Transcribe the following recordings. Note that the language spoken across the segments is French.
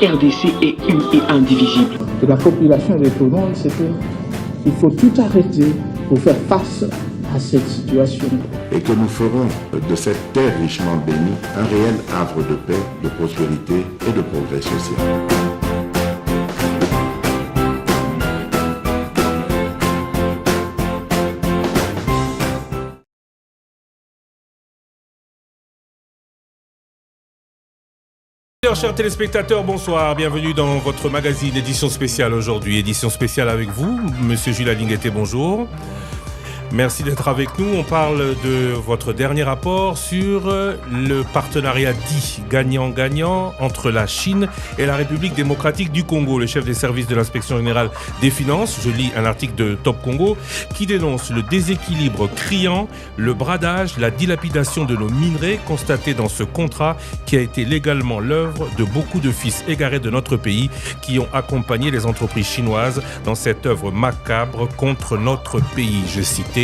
RDC est une et indivisible. Que la population répondante, c'est qu'il faut tout arrêter pour faire face à cette situation. Et que nous ferons de cette terre richement bénie un réel havre de paix, de prospérité et de progrès social. Chers téléspectateurs, bonsoir, bienvenue dans votre magazine édition spéciale aujourd'hui. Édition spéciale avec vous, Monsieur Jules Alingueté, bonjour. Merci d'être avec nous. On parle de votre dernier rapport sur le partenariat dit gagnant-gagnant entre la Chine et la République démocratique du Congo. Le chef des services de l'inspection générale des finances, je lis un article de Top Congo, qui dénonce le déséquilibre criant, le bradage, la dilapidation de nos minerais constatés dans ce contrat qui a été légalement l'œuvre de beaucoup de fils égarés de notre pays qui ont accompagné les entreprises chinoises dans cette œuvre macabre contre notre pays. Je citais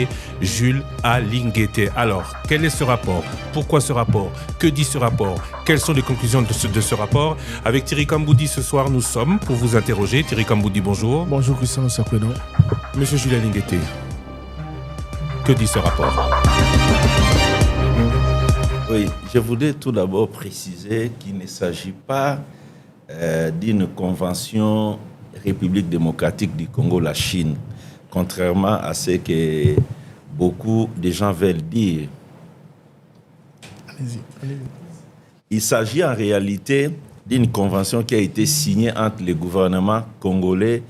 Jules Alingueté. Alors, quel est ce rapport? Pourquoi ce rapport? Que dit ce rapport? Quelles sont les conclusions de ce rapport? Avec Thierry Kamboudi ce soir, nous sommes pour vous interroger. Thierry Kamboudi, bonjour. Bonjour Christian Sakwedo. Monsieur Jules Alingueté, que dit ce rapport? Oui, je voudrais tout d'abord préciser qu'il ne s'agit pas d'une convention République démocratique du Congo, la Chine, contrairement à ce que beaucoup de gens veulent dire. Allez-y. Il s'agit en réalité d'une convention qui a été signée entre le gouvernement congolais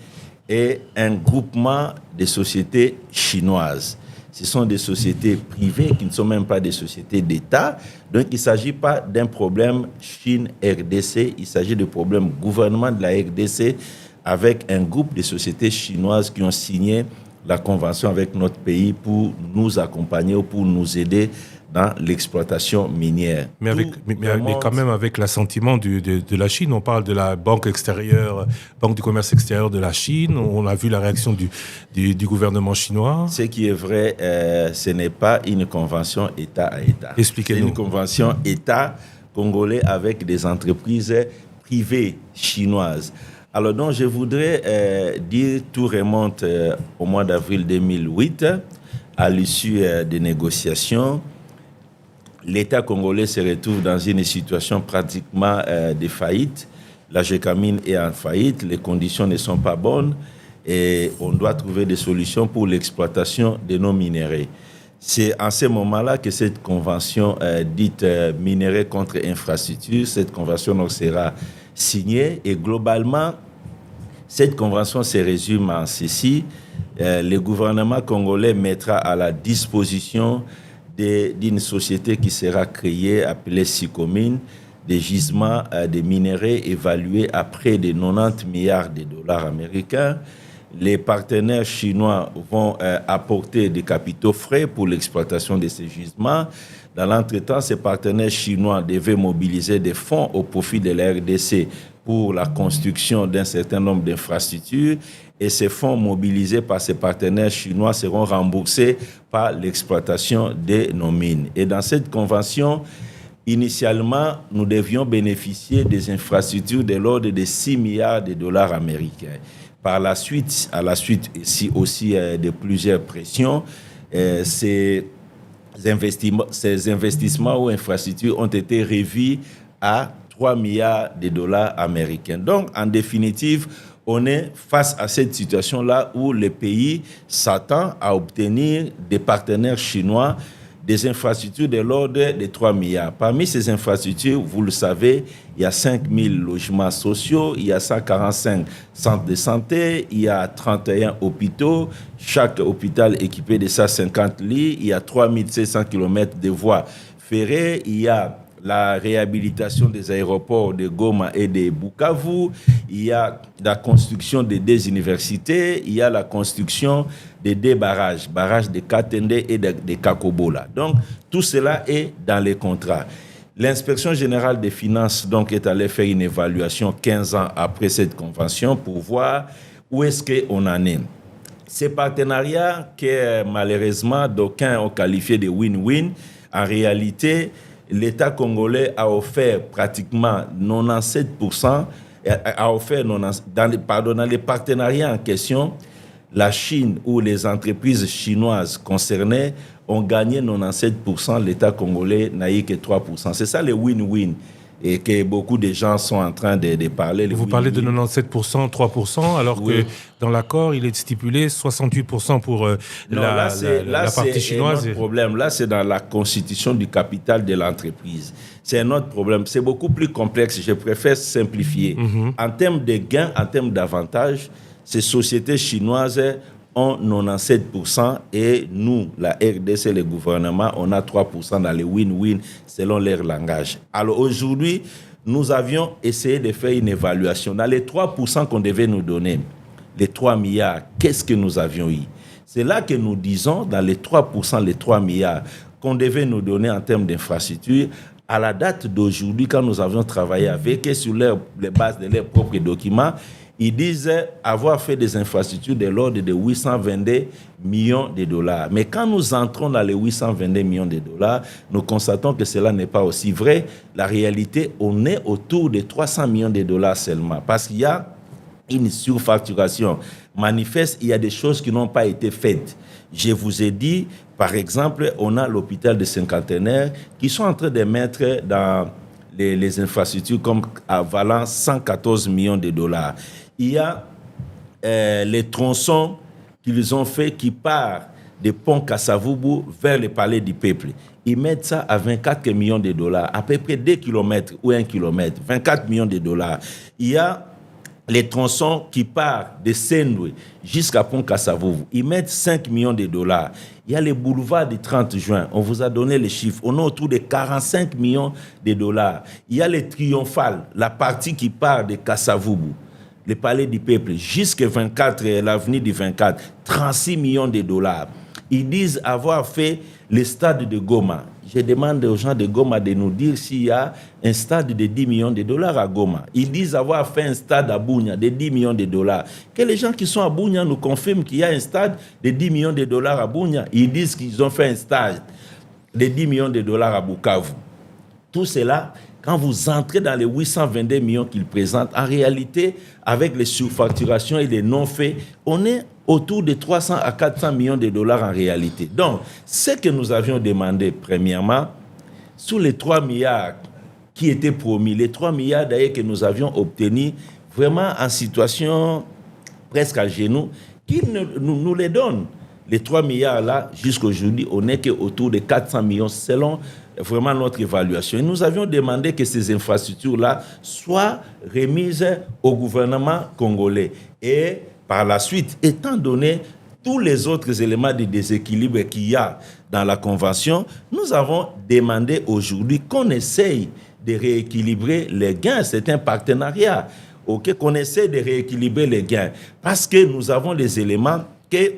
et un groupement de sociétés chinoises. Ce sont des sociétés privées qui ne sont même pas des sociétés d'État. Donc, il ne s'agit pas d'un problème Chine-RDC, il s'agit du problème gouvernement de la RDC avec un groupe de sociétés chinoises qui ont signé la convention avec notre pays pour nous accompagner ou pour nous aider dans l'exploitation minière. Mais quand même avec l'assentiment de la Chine. On parle de la banque extérieure, banque du commerce extérieur de la Chine. On a vu la réaction du gouvernement chinois. Ce qui est vrai, ce n'est pas une convention État à État. Expliquez-nous. C'est une convention État congolais avec des entreprises privées chinoises. Alors donc, je voudrais dire, tout remonte au mois d'avril 2008, à l'issue des négociations. L'État congolais se retrouve dans une situation pratiquement de faillite. La Gécamine est en faillite, les conditions ne sont pas bonnes et on doit trouver des solutions pour l'exploitation de nos minéraux. C'est en ce moment-là que cette convention dite minerais contre infrastructure, cette convention donc sera signée et globalement, cette convention se résume en ceci. Le gouvernement congolais mettra à la disposition d'une société qui sera créée, appelée Sicomine, des gisements de minéraux évalués à près de 90 milliards de dollars américains. Les partenaires chinois vont apporter des capitaux frais pour l'exploitation de ces gisements. Dans l'entretemps, ces partenaires chinois devaient mobiliser des fonds au profit de la RDC pour la construction d'un certain nombre d'infrastructures et ces fonds mobilisés par ces partenaires chinois seront remboursés par l'exploitation de nos mines. Et dans cette convention, initialement, nous devions bénéficier des infrastructures de l'ordre de 6 milliards de dollars américains. Par la suite, à la suite aussi de plusieurs pressions, ces investissements ou infrastructures ont été revus à 3 milliards de dollars américains. Donc, en définitive, on est face à cette situation-là où le pays s'attend à obtenir des partenaires chinois des infrastructures de l'ordre de 3 milliards. Parmi ces infrastructures, vous le savez, il y a 5 000 logements sociaux, il y a 145 centres de santé, il y a 31 hôpitaux, chaque hôpital équipé de 150 lits, il y a 3 700 km de voies ferrées, il y a la réhabilitation des aéroports de Goma et de Bukavu, il y a la construction de 2 universités, il y a la construction de 2 barrages de Katende et de Kakobola. Donc, tout cela est dans les contrats. L'inspection générale des finances donc, est allée faire une évaluation 15 ans après cette convention pour voir où est-ce qu'on en est. Ces partenariats que malheureusement d'aucuns ont qualifié de win-win, en réalité, l'État congolais a offert pratiquement 97% a offert dans les partenariats en question, la Chine ou les entreprises chinoises concernées ont gagné 97%, l'État congolais n'a eu que 3%. C'est ça le win-win et que beaucoup de gens sont en train de parler. Vous parlez de 97%, 3%, alors que dans l'accord, il est stipulé 68% pour la partie chinoise. C'est un autre problème. Là, c'est dans la constitution du capital de l'entreprise. C'est un autre problème. C'est beaucoup plus complexe. Je préfère simplifier. En termes de gains, en termes d'avantages, ces sociétés chinoises ont 97% et nous, la RDC, le gouvernement, on a 3% dans les win-win selon leur langage. Alors aujourd'hui, nous avions essayé de faire une évaluation. Dans les 3% qu'on devait nous donner, les 3 milliards, qu'est-ce que nous avions eu? C'est là que nous disons, dans les 3%, les 3 milliards qu'on devait nous donner en termes d'infrastructures, à la date d'aujourd'hui, quand nous avions travaillé avec eux sur les bases de leurs propres documents, ils disaient avoir fait des infrastructures de l'ordre de 822 millions de dollars. Mais quand nous entrons dans les 822 millions de dollars, nous constatons que cela n'est pas aussi vrai. La réalité, on est autour de 300 millions de dollars seulement. Parce qu'il y a une surfacturation manifeste, il y a des choses qui n'ont pas été faites. Je vous ai dit, par exemple, on a l'hôpital de Cinquantenaire qui sont en train de mettre dans les infrastructures comme avalant 114 millions de dollars. Il y a les tronçons qu'ils ont fait qui partent des ponts Kassavubu vers le palais du peuple. Ils mettent ça à 24 millions de dollars, à peu près 2 km ou 1 km, 24 millions de dollars. Il y a les tronçons qui partent de Sendwe jusqu'à pont Kassavubu. Ils mettent 5 millions de dollars. Il y a les boulevards du 30 juin. On vous a donné les chiffres. On est autour de 45 millions de dollars. Il y a les triomphales, la partie qui part de Kassavubu, le palais du peuple, jusqu'à 24, l'avenue du 24, 36 millions de dollars. Ils disent avoir fait le stade de Goma. Je demande aux gens de Goma de nous dire s'il y a un stade de 10 millions de dollars à Goma. Ils disent avoir fait un stade à Bunia de 10 millions de dollars. Que les gens qui sont à Bunia nous confirment qu'il y a un stade de 10 millions de dollars à Bunia. Ils disent qu'ils ont fait un stade de 10 millions de dollars à Bukavu. Tout cela, quand vous entrez dans les 822 millions qu'ils présentent, en réalité, avec les surfacturations et les non-faits, on est autour de 300 à 400 millions de dollars en réalité. Donc, ce que nous avions demandé, premièrement, sous les 3 milliards qui étaient promis, les 3 milliards d'ailleurs que nous avions obtenus, vraiment en situation presque à genoux, qu'ils nous les donnent. Les 3 milliards là, jusqu'aujourd'hui, on n'est qu'autour de 400 millions selon vraiment notre évaluation. Et nous avions demandé que ces infrastructures-là soient remises au gouvernement congolais. Et par la suite, étant donné tous les autres éléments de déséquilibre qu'il y a dans la Convention, nous avons demandé aujourd'hui qu'on essaye de rééquilibrer les gains. C'est un partenariat. Qu'on essaie de rééquilibrer les gains. Parce que nous avons les éléments que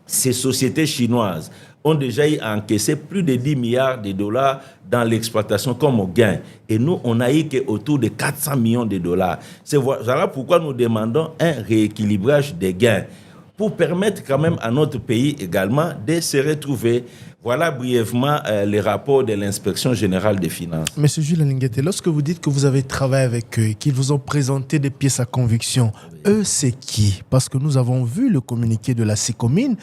ces sociétés chinoises ont déjà encaissé plus de 10 milliards de dollars dans l'exploitation comme gain. Et nous, on a eu autour de 400 millions de dollars. C'est voilà pourquoi nous demandons un rééquilibrage des gains pour permettre quand même à notre pays également de se retrouver. Voilà brièvement les rapports de l'Inspection générale des finances. Monsieur Jules Alinguete, lorsque vous dites que vous avez travaillé avec eux et qu'ils vous ont présenté des pièces à conviction, eux, c'est qui? Parce que nous avons vu le communiqué de la CICOMIN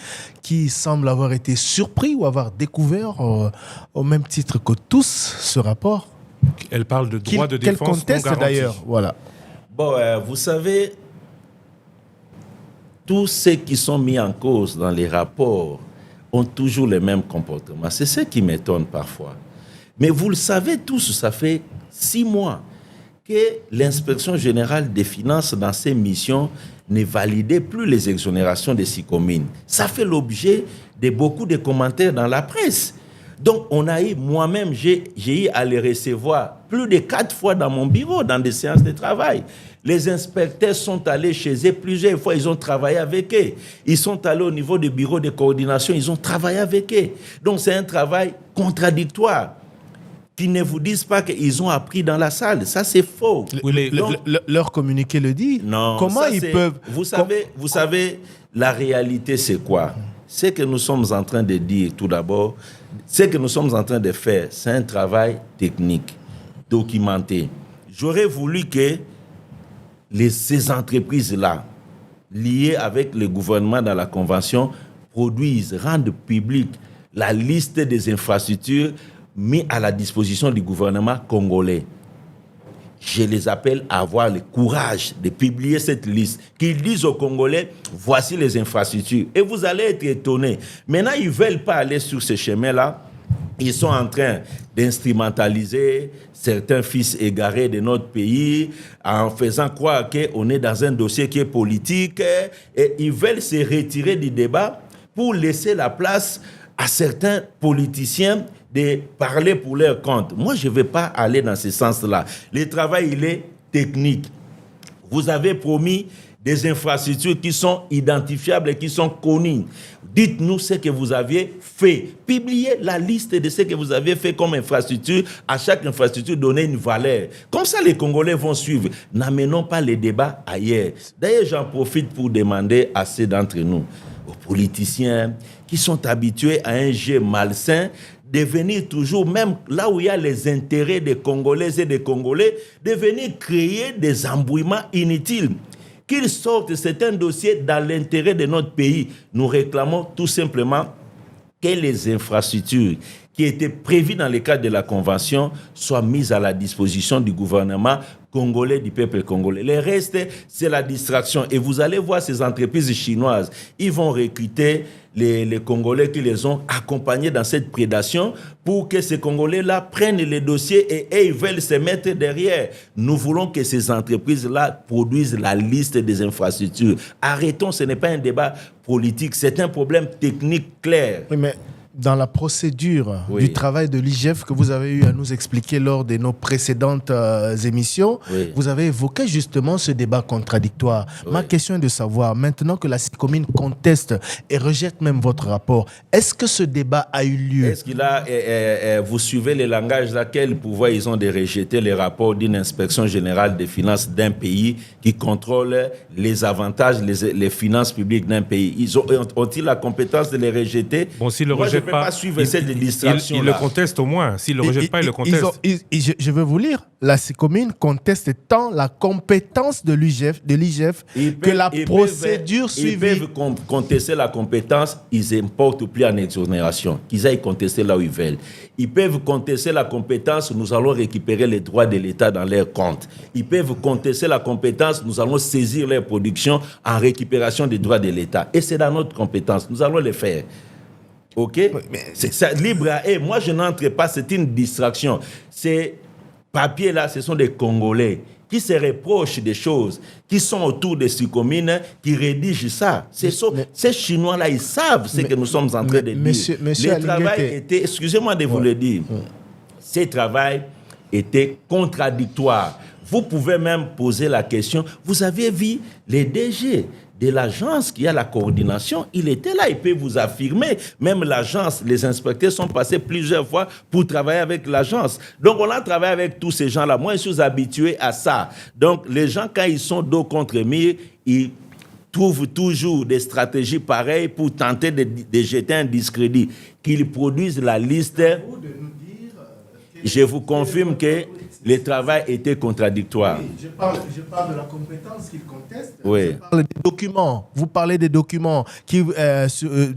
qui semble avoir été surpris ou avoir découvert au même titre que tous ce rapport. Elle parle de droit de défense non garanti. Quel contexte d'ailleurs, voilà. Bon, vous savez, tous ceux qui sont mis en cause dans les rapports ont toujours le même comportement. C'est ce qui m'étonne parfois. Mais vous le savez tous, ça fait 6 mois que l'Inspection générale des finances, dans ses missions, ne validait plus les exonérations des CICOMIN. Ça fait l'objet de beaucoup de commentaires dans la presse. Donc, on a eu, moi-même, j'ai eu à les recevoir plus de 4 fois dans mon bureau, dans des séances de travail. Les inspecteurs sont allés chez eux plusieurs fois, ils ont travaillé avec eux. Ils sont allés au niveau du bureau de coordination, ils ont travaillé avec eux. Donc, c'est un travail contradictoire. Qu'ils ne vous disent pas qu'ils ont appris dans la salle. Ça, c'est faux. Leur communiqué le dit. Non. Comment ils peuvent... Vous savez, la réalité, c'est quoi? Ce que nous sommes en train de dire, tout d'abord, ce que nous sommes en train de faire, c'est un travail technique, documenté. J'aurais voulu que ces entreprises-là, liées avec le gouvernement dans la convention, rendent public la liste des infrastructures mises à la disposition du gouvernement congolais. Je les appelle à avoir le courage de publier cette liste, qu'ils disent aux Congolais, voici les infrastructures. Et vous allez être étonnés. Maintenant, ils ne veulent pas aller sur ce chemin-là. Ils sont en train d'instrumentaliser certains fils égarés de notre pays en faisant croire qu'on est dans un dossier qui est politique. Et ils veulent se retirer du débat pour laisser la place à certains politiciens de parler pour leur compte. Moi, je ne vais pas aller dans ce sens-là. Le travail, il est technique. Vous avez promis des infrastructures qui sont identifiables et qui sont connues. Dites-nous ce que vous aviez fait. Publiez la liste de ce que vous avez fait comme infrastructure. À chaque infrastructure, donnez une valeur. Comme ça, les Congolais vont suivre. N'amenons pas les débats ailleurs. D'ailleurs, j'en profite pour demander à ceux d'entre nous, aux politiciens qui sont habitués à un jeu malsain, de venir toujours, même là où il y a les intérêts des Congolaises et des Congolais, de venir créer des embrouillements inutiles. Qu'ils sortent certains dossiers dans l'intérêt de notre pays. Nous réclamons tout simplement que les infrastructures qui étaient prévues dans le cadre de la Convention soient mises à la disposition du gouvernement congolais, du peuple congolais. Le reste, c'est la distraction. Et vous allez voir ces entreprises chinoises, ils vont recruter les Congolais qui les ont accompagnés dans cette prédation pour que ces Congolais-là prennent les dossiers et ils veulent se mettre derrière. Nous voulons que ces entreprises-là produisent la liste des infrastructures. Arrêtons, ce n'est pas un débat politique, c'est un problème technique clair. Oui, mais dans la procédure du travail de l'IGF que vous avez eu à nous expliquer lors de nos précédentes émissions, vous avez évoqué justement ce débat contradictoire. Ma question est de savoir, maintenant que la commune conteste et rejette même votre rapport, est-ce que ce débat a eu lieu? Est-ce qu'il a, vous suivez le langage là, quel pouvoir ils ont de rejeter les rapports d'une inspection générale des finances d'un pays qui contrôle les avantages, les finances publiques d'un pays? Ont-ils la compétence de les rejeter? Bon, s'ils le rejettent pas suivre cette distraction. Il le conteste au moins. S'il ne le rejette pas, il le conteste. Je vais vous lire. La commune conteste tant la compétence de l'IGF que la procédure suivie. Ils peuvent contester la compétence, ils importent plus en exonération. Qu'ils aillent contester là où ils veulent. Ils peuvent contester la compétence, nous allons récupérer les droits de l'État dans leurs comptes. Ils peuvent contester la compétence, nous allons saisir leur production en récupération des droits de l'État. Et c'est dans notre compétence, nous allons le faire. OK? C'est ça, libre à eux. Moi, je n'entre pas, c'est une distraction. Ces papiers-là, ce sont des Congolais qui se reprochent des choses, qui sont autour de ces communes, qui rédigent ça. Ces Chinois-là, ils savent ce que nous sommes en train de dire. Monsieur le travail était, excusez-moi de vous le dire, ce travail était contradictoire. Vous pouvez même poser la question, vous avez vu les DG de l'agence qui a la coordination, il était là, il peut vous affirmer. Même l'agence, les inspecteurs sont passés plusieurs fois pour travailler avec l'agence. Donc, on a travaillé avec tous ces gens-là. Moi, je suis habitué à ça. Donc, les gens, quand ils sont dos contre mur, ils trouvent toujours des stratégies pareilles pour tenter de jeter un discrédit. Qu'ils produisent la liste. Je vous confirme que le travail était contradictoire. Oui, je parle de la compétence qu'il conteste. Oui. Je parle des documents. Vous parlez des documents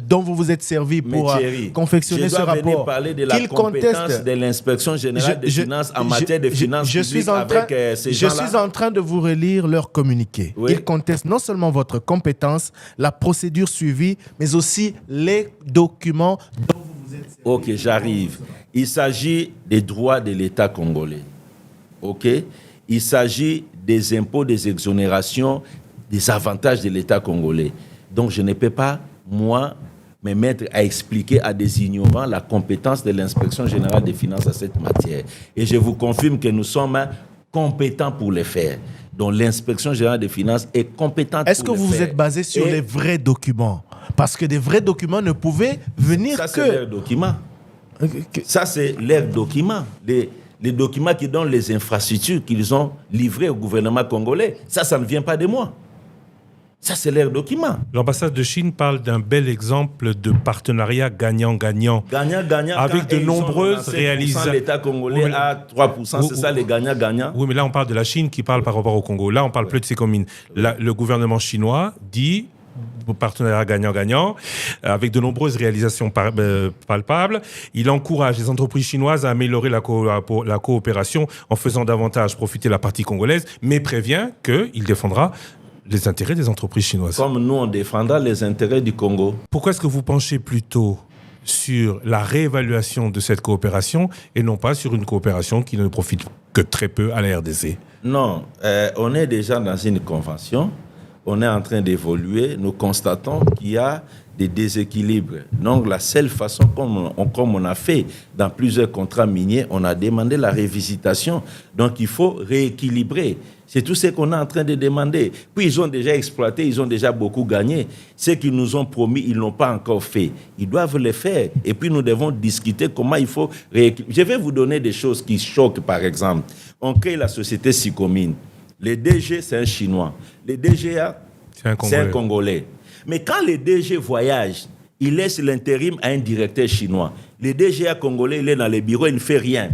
dont vous vous êtes servi pour confectionner ce rapport. Je dois venir parler de la compétence de l'inspection générale des finances en matière de finances publiques avec ces gens-là. Je suis en train de vous relire leur communiqué. Oui. Ils contestent non seulement votre compétence, la procédure suivie, mais aussi les documents dont vous vous êtes servi. Ok, j'arrive. Il s'agit des droits de l'État congolais. OK? Il s'agit des impôts, des exonérations, des avantages de l'État congolais. Donc, je ne peux pas, moi, me mettre à expliquer à des ignorants la compétence de l'inspection générale des finances à cette matière. Et je vous confirme que nous sommes compétents pour le faire. Donc, l'inspection générale des finances est compétente pour le faire. Est-ce que vous vous êtes basé sur les vrais documents? Parce que des vrais documents ne pouvaient venir ça, c'est leurs documents. Ça, c'est leurs documents. Les documents qui donnent les infrastructures qu'ils ont livrées au gouvernement congolais. Ça ne vient pas de moi. Ça, c'est leur document. L'ambassade de Chine parle d'un bel exemple de partenariat gagnant-gagnant. Gagnant-gagnant. Avec de nombreuses réalisations. L'État congolais à 3%, c'est ça les gagnants-gagnants. Oui, mais là, on parle de la Chine qui parle par rapport au Congo. Là, on parle plus de Sécomine. Le gouvernement chinois dit partenariat gagnant-gagnant, avec de nombreuses réalisations palpables. Il encourage les entreprises chinoises à améliorer la coopération en faisant davantage profiter la partie congolaise, mais prévient qu'il défendra les intérêts des entreprises chinoises. Comme nous, on défendra les intérêts du Congo. Pourquoi est-ce que vous penchez plutôt sur la réévaluation de cette coopération et non pas sur une coopération qui ne profite que très peu à la RDC? Non, on est déjà dans une convention. On est en train d'évoluer, nous constatons qu'il y a des déséquilibres. Donc, la seule façon, comme on a fait dans plusieurs contrats miniers, on a demandé la révisitation. Donc, il faut rééquilibrer. C'est tout ce qu'on est en train de demander. Puis, ils ont déjà exploité, ils ont déjà beaucoup gagné. Ce qu'ils nous ont promis, ils ne l'ont pas encore fait. Ils doivent le faire. Et puis, nous devons discuter comment il faut rééquilibrer. Je vais vous donner des choses qui choquent, par exemple. On crée la société Sécomine. Le DG, c'est un Chinois. Le DGA, c'est un Congolais. Mais quand le DG voyage, il laisse l'intérim à un directeur chinois. Le DGA congolais, il est dans les bureaux, il ne fait rien.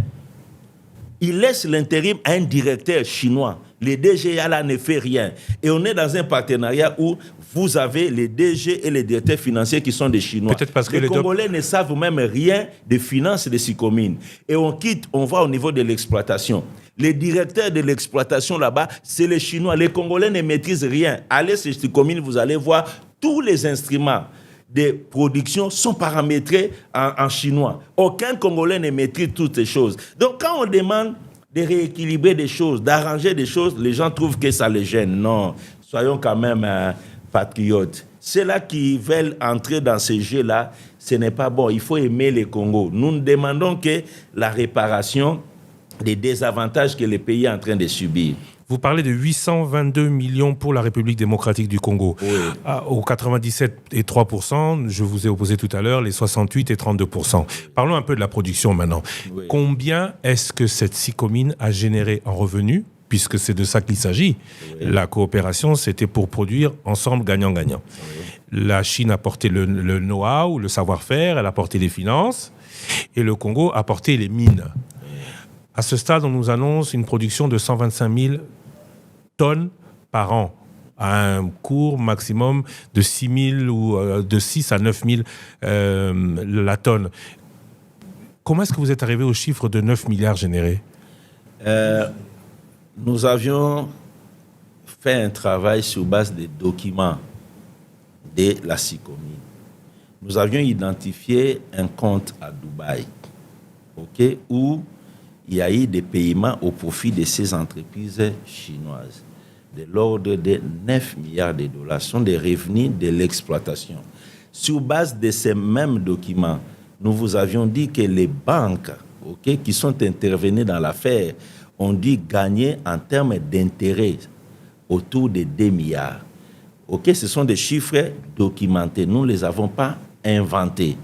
Il laisse l'intérim à un directeur chinois. Le DGA là ne fait rien. Et on est dans un partenariat où vous avez les DG et les directeurs financiers qui sont des Chinois. Peut-être parce que les Congolais ne savent même rien des finances de Sécomine. Et on va au niveau de l'exploitation. Les directeurs de l'exploitation là-bas, c'est les Chinois. Les Congolais ne maîtrisent rien. Allez sur Sécomine, vous allez voir tous les instruments de production sont paramétrés en chinois. Aucun Congolais ne maîtrise toutes ces choses. Donc quand on demande de rééquilibrer des choses, d'arranger des choses, les gens trouvent que ça les gêne. Non, soyons quand même patriotes. Ceux-là qui veulent entrer dans ces jeux-là, ce n'est pas bon. Il faut aimer les Congos. Nous ne demandons que la réparation des désavantages que le pays est en train de subir. Vous parlez de 822 millions pour la République démocratique du Congo. Oui. Aux 97,3%, je vous ai opposé tout à l'heure, les 68 et 32%. Parlons un peu de la production maintenant. Oui. Combien est-ce que cette Sécomine a généré en revenus, puisque c'est de ça qu'il s'agit? Oui. La coopération, c'était pour produire ensemble gagnant-gagnant. Oui. La Chine a apporté le know-how, le savoir-faire, elle a apporté les finances, et le Congo a apporté les mines. À ce stade, on nous annonce une production de 125 000 tonnes par an, à un cours maximum de 6 000 ou de 6 à 9 000 la tonne. Comment est-ce que vous êtes arrivé au chiffre de 9 milliards générés? Nous avions fait un travail sur base des documents de la Sécomine. Nous avions identifié un compte à Dubaï, où il y a eu des paiements au profit de ces entreprises chinoises de l'ordre de 9 milliards de dollars. Ce sont des revenus de l'exploitation. Sur base de ces mêmes documents, nous vous avions dit que les banques qui sont intervenues dans l'affaire ont dû gagner en termes d'intérêt autour de 2 milliards. Ce sont des chiffres documentés. Nous ne les avons pas inventés.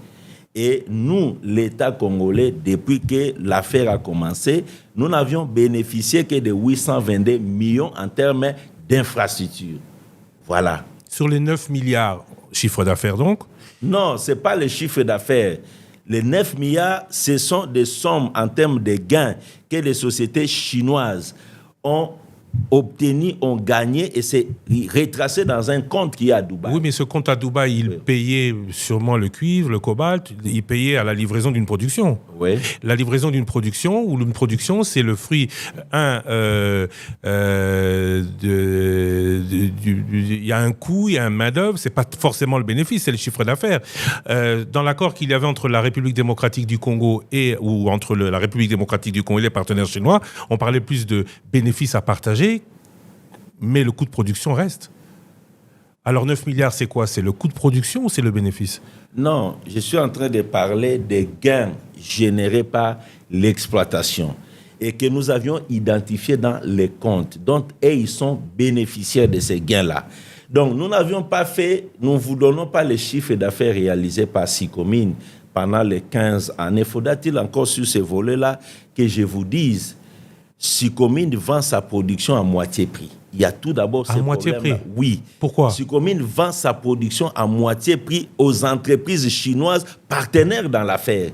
Et nous, l'État congolais, depuis que l'affaire a commencé, nous n'avions bénéficié que de 822 millions en termes d'infrastructures. Voilà. Sur les 9 milliards, chiffre d'affaires donc? Non, ce n'est pas le chiffre d'affaires. Les 9 milliards, ce sont des sommes en termes de gains que les sociétés chinoises ont obtenu, ont gagné et c'est retracé dans un compte qui est à Dubaï. Oui, mais ce compte à Dubaï, il payait sûrement le cuivre, le cobalt, il payait à la livraison d'une production. Oui. La livraison d'une production, ou une production, c'est le fruit, il y a un coût, il y a un main-d'œuvre, c'est pas forcément le bénéfice, c'est le chiffre d'affaires. Dans l'accord qu'il y avait entre la République démocratique du Congo ou entre la République démocratique du Congo et les partenaires chinois, on parlait plus de bénéfices à partager, mais le coût de production reste. Alors 9 milliards, c'est quoi? C'est le coût de production ou c'est le bénéfice? Non, je suis en train de parler des gains générés par l'exploitation et que nous avions identifiés dans les comptes. Donc, ils sont bénéficiaires de ces gains-là. Donc, nous n'avions pas fait, nous ne vous donnons pas les chiffres d'affaires réalisés par Sécomine pendant les 15 années. Faudra-t-il encore sur ces volets-là que je vous dise Sycomine vend sa production à moitié prix. Il y a tout d'abord ces moitié problèmes-là. prix. Oui. Pourquoi? Sycomine vend sa production à moitié prix aux entreprises chinoises partenaires dans l'affaire.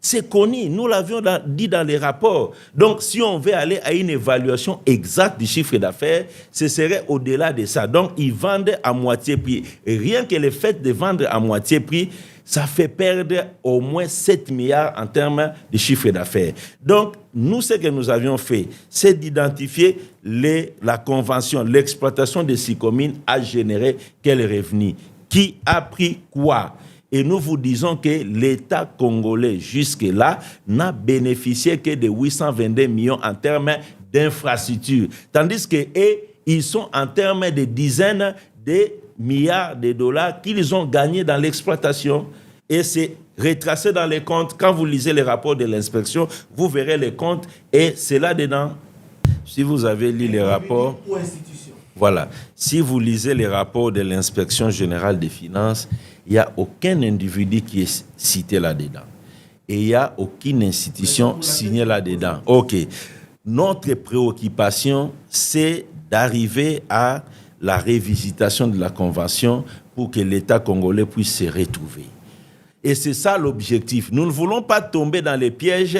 C'est connu, nous l'avions dit dans les rapports. Donc, si on veut aller à une évaluation exacte du chiffre d'affaires, ce serait au-delà de ça. Donc, ils vendent à moitié prix. Et rien que le fait de vendre à moitié prix, ça fait perdre au moins 7 milliards en termes de chiffre d'affaires. Donc, nous, ce que nous avions fait, c'est d'identifier la convention, l'exploitation de Sycomine a généré quel revenu, qui a pris quoi. Et nous vous disons que l'État congolais, jusque-là, n'a bénéficié que de 822 millions en termes d'infrastructures. Tandis qu'ils sont en termes de dizaines de milliards de dollars qu'ils ont gagnés dans l'exploitation. Et c'est retracé dans les comptes. Quand vous lisez les rapports de l'inspection, vous verrez les comptes et c'est là-dedans. Si vous avez lu les rapports... Voilà. Si vous lisez les rapports de l'inspection générale des finances, il n'y a aucun individu qui est cité là-dedans. Et il n'y a aucune institution signée là-dedans. OK. Notre préoccupation, c'est d'arriver à la révisitation de la Convention pour que l'État congolais puisse se retrouver. Et c'est ça l'objectif. Nous ne voulons pas tomber dans les pièges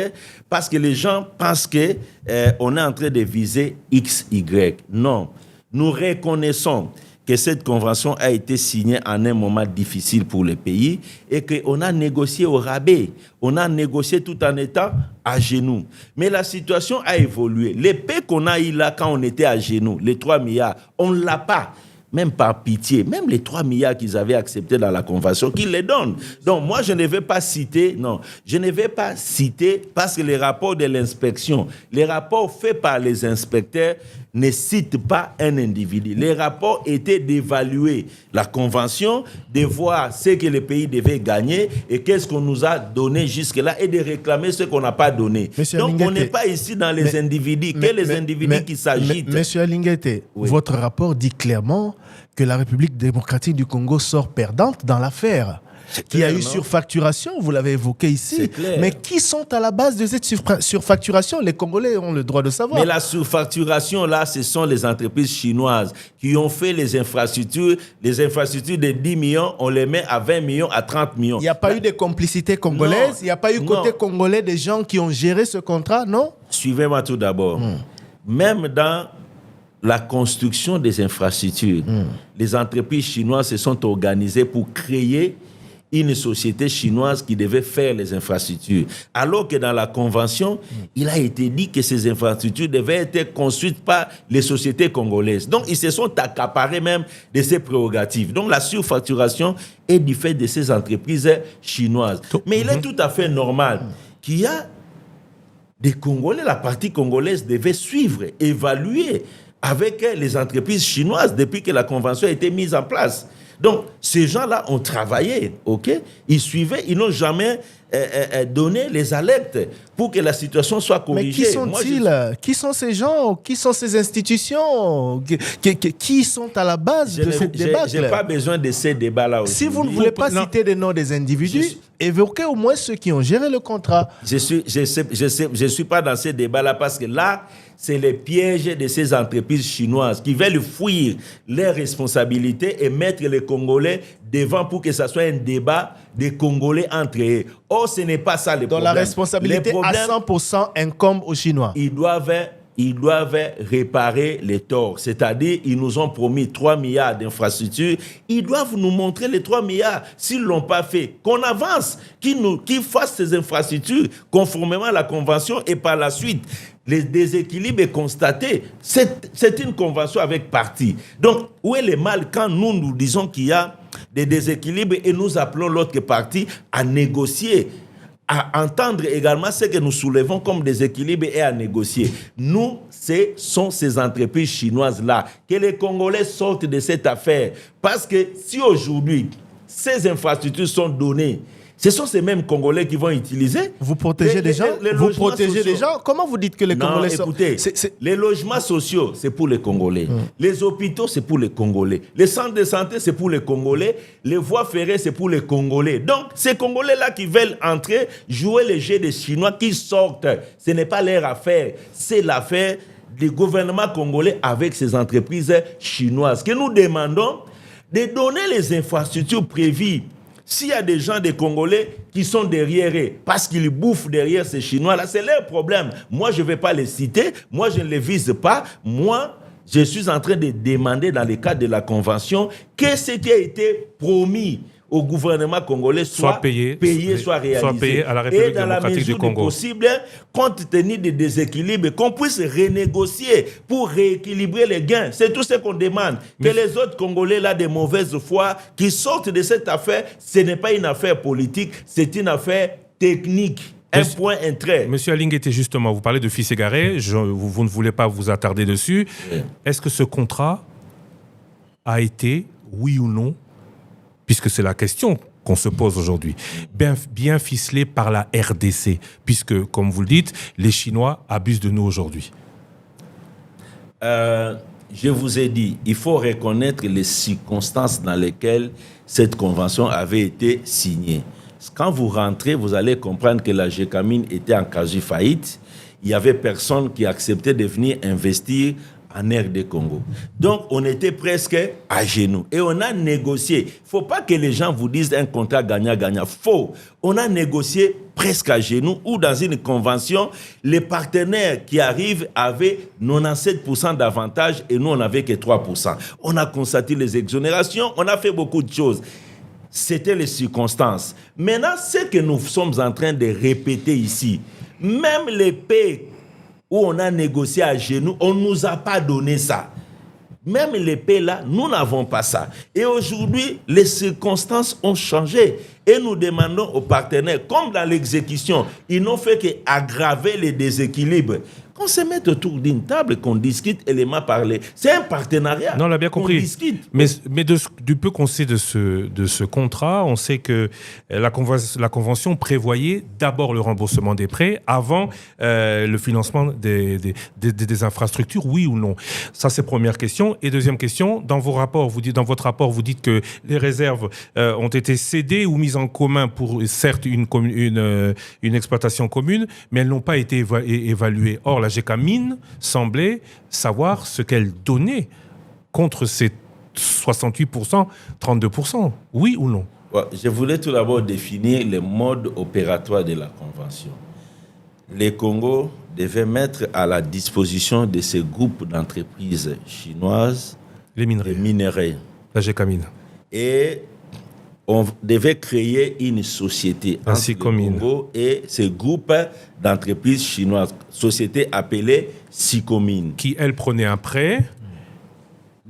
parce que les gens pensent qu'on est en train de viser X, Y. Non. Nous reconnaissons que cette convention a été signée en un moment difficile pour le pays et qu'on a négocié au rabais. On a négocié tout en étant à genoux. Mais la situation a évolué. L'épée qu'on a eu là quand on était à genoux, les 3 milliards, on ne l'a pas. Même par pitié, même les 3 milliards qu'ils avaient acceptés dans la convention, qu'ils les donnent. Donc moi, je ne vais pas citer, parce que les rapports de l'inspection, les rapports faits par les inspecteurs ne citent pas un individu. Les rapports étaient d'évaluer la convention, de voir ce que le pays devait gagner et qu'est-ce qu'on nous a donné jusque-là et de réclamer ce qu'on n'a pas donné. Monsieur Donc Alinguete, on n'est pas ici dans les individus. Quels individus qui s'agitent? Monsieur Alinguete, Oui. votre rapport dit clairement que la République démocratique du Congo sort perdante dans l'affaire. Il y a eu surfacturation, vous l'avez évoqué ici. Mais qui sont à la base de cette surfacturation? Les Congolais ont le droit de savoir. Mais la surfacturation, là, ce sont les entreprises chinoises qui ont fait les infrastructures. Les infrastructures de 10 millions, on les met à 20 millions, à 30 millions. Il n'y a pas eu de complicité congolaise? Il n'y a pas eu côté congolais des gens qui ont géré ce contrat, non? Suivez-moi tout d'abord. Même dans la construction des infrastructures, les entreprises chinoises se sont organisées pour créer une société chinoise qui devait faire les infrastructures. Alors que dans la convention, il a été dit que ces infrastructures devaient être construites par les sociétés congolaises. Donc, ils se sont accaparés même de ces prérogatives. Donc, la surfacturation est du fait de ces entreprises chinoises. Mais il est tout à fait normal qu'il y a des Congolais, la partie congolaise devait suivre, évaluer avec les entreprises chinoises depuis que la convention a été mise en place. Donc, ces gens-là ont travaillé, ok? Ils suivaient, ils n'ont jamais donné les alertes pour que la situation soit corrigée. Mais qui sont-ils? Qui sont ces gens? Qui sont ces institutions? Qui sont à la base de cette débâcle? Je n'ai pas besoin de ces débats-là aussi. Si vous ne voulez pas citer les noms des individus, évoquez au moins ceux qui ont géré le contrat. Je suis pas dans ces débats-là parce que là, c'est les pièges de ces entreprises chinoises qui veulent fuir leurs responsabilités et mettre les Congolais devant pour que ça soit un débat des Congolais entre eux. Or, ce n'est pas ça le problème. Donc la responsabilité à 100% incombe aux Chinois. Ils doivent réparer les torts. C'est-à-dire, ils nous ont promis 3 milliards d'infrastructures. Ils doivent nous montrer les 3 milliards. S'ils ne l'ont pas fait, qu'on avance, qu'ils fassent ces infrastructures conformément à la convention et par la suite, les déséquilibres est constaté. C'est une convention avec parti. Donc, où est le mal quand nous disons qu'il y a des déséquilibres et nous appelons l'autre partie à négocier, à entendre également ce que nous soulevons comme déséquilibre et à négocier. Nous, ce sont ces entreprises chinoises-là, que les Congolais sortent de cette affaire. Parce que si aujourd'hui, ces infrastructures sont données, Ce sont ces mêmes Congolais qui vont utiliser. Vous protégez des gens. Vous protégez des gens. Comment vous dites que les Congolais sont... Écoutez, les logements sociaux, c'est pour les Congolais. Les hôpitaux, c'est pour les Congolais. Les centres de santé, c'est pour les Congolais. Les voies ferrées, c'est pour les Congolais. Donc, ces Congolais-là qui veulent entrer, jouer les jeux des Chinois, qui sortent, ce n'est pas leur affaire. C'est l'affaire du gouvernement congolais avec ces entreprises chinoises. Que nous demandons de donner les infrastructures prévues. S'il y a des gens, des Congolais, qui sont derrière eux, parce qu'ils bouffent derrière ces Chinois-là, c'est leur problème. Moi, je ne vais pas les citer. Moi, je ne les vise pas. Moi, je suis en train de demander, dans le cadre de la Convention, que ce qui a été promis au gouvernement congolais soit payé, soit réalisé. Soit payé à la République démocratique du Congo. Et dans la mesure du possible, compte tenu des déséquilibres, qu'on puisse renégocier pour rééquilibrer les gains. C'est tout ce qu'on demande. Que les autres Congolais là de mauvaise foi qui sortent de cette affaire, ce n'est pas une affaire politique, c'est une affaire technique. Un point, un trait. Monsieur Alinguete, justement, vous parlez de fils égarés, vous ne voulez pas vous attarder dessus. Oui. Est-ce que ce contrat a été, oui ou non, puisque c'est la question qu'on se pose aujourd'hui, bien ficelé par la RDC, puisque, comme vous le dites, les Chinois abusent de nous aujourd'hui? Je vous ai dit, il faut reconnaître les circonstances dans lesquelles cette convention avait été signée. Quand vous rentrez, vous allez comprendre que la Gécamine était en quasi-faillite. Il n'y avait personne qui acceptait de venir investir en RD Congo. Donc, on était presque à genoux. Et on a négocié. Il ne faut pas que les gens vous disent un contrat gagnant-gagnant. Faux. On a négocié presque à genoux ou dans une convention, les partenaires qui arrivent avaient 97% d'avantages et nous, on n'avait que 3%. On a constaté les exonérations, on a fait beaucoup de choses. C'était les circonstances. Maintenant, ce que nous sommes en train de répéter ici, même les pays où on a négocié à genoux, on ne nous a pas donné ça. Même les pays là, nous n'avons pas ça. Et aujourd'hui, les circonstances ont changé. Et nous demandons aux partenaires, comme dans l'exécution, ils n'ont fait qu'aggraver les déséquilibres. Qu'on se mette autour d'une table, qu'on discute élément par les... C'est un partenariat. Non, on l'a bien compris. Mais du peu qu'on sait de ce contrat, on sait que la convention prévoyait d'abord le remboursement des prêts avant le financement des infrastructures, oui ou non. Ça, c'est première question. Et deuxième question, dans votre rapport, vous dites que les réserves ont été cédées ou mises en commun pour, certes, une exploitation commune, mais elles n'ont pas été évaluées. Or, la Gécamine semblait savoir ce qu'elle donnait contre ces 68%, 32%. Oui ou non? Je voulais tout d'abord définir le mode opératoire de la Convention. Les Congo devaient mettre à la disposition de ces groupes d'entreprises chinoises les minerais. La Gécamine. Et on devait créer une société entre le Congo et ces groupes d'entreprises chinoises. Société appelée Sicomine. Qui, elle, prenait un prêt?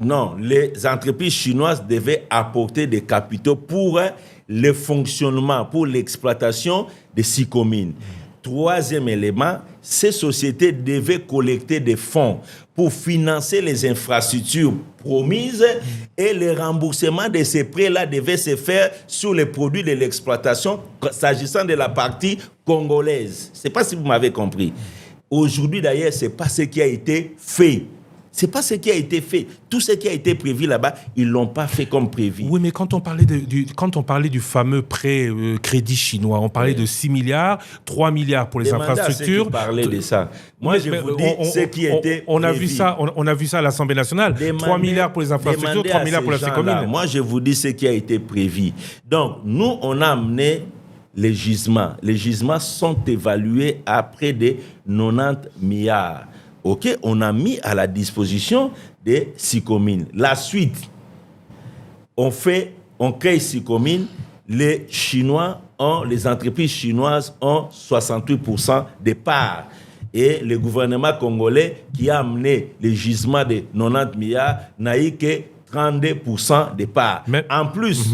Non, les entreprises chinoises devaient apporter des capitaux pour le fonctionnement, pour l'exploitation de Sicomine. Troisième élément, ces sociétés devaient collecter des fonds pour financer les infrastructures promises et le remboursement de ces prêts-là devait se faire sur les produits de l'exploitation s'agissant de la partie congolaise. Je ne sais pas si vous m'avez compris. Aujourd'hui, d'ailleurs, ce n'est pas ce qui a été fait. Ce n'est pas ce qui a été fait. Tout ce qui a été prévu là-bas, ils ne l'ont pas fait comme prévu. Oui, mais quand on parlait du fameux prêt crédit chinois, on parlait de 6 milliards, 3 milliards pour les infrastructures. On parlait de ça. Moi, je vous dis ce qui était on a vu ça, on a vu ça à l'Assemblée nationale. 3 milliards pour les infrastructures, 3 milliards pour la Sécomine. Moi, je vous dis ce qui a été prévu. Donc, nous, on a amené les gisements. Les gisements sont évalués à près de 90 milliards. OK, on a mis à la disposition des Sicomines. La suite, on crée Sicomine, les entreprises chinoises ont 68% des parts. Et le gouvernement congolais qui a amené les gisements de 90 milliards n'a eu que 32% des parts. Mais, en plus,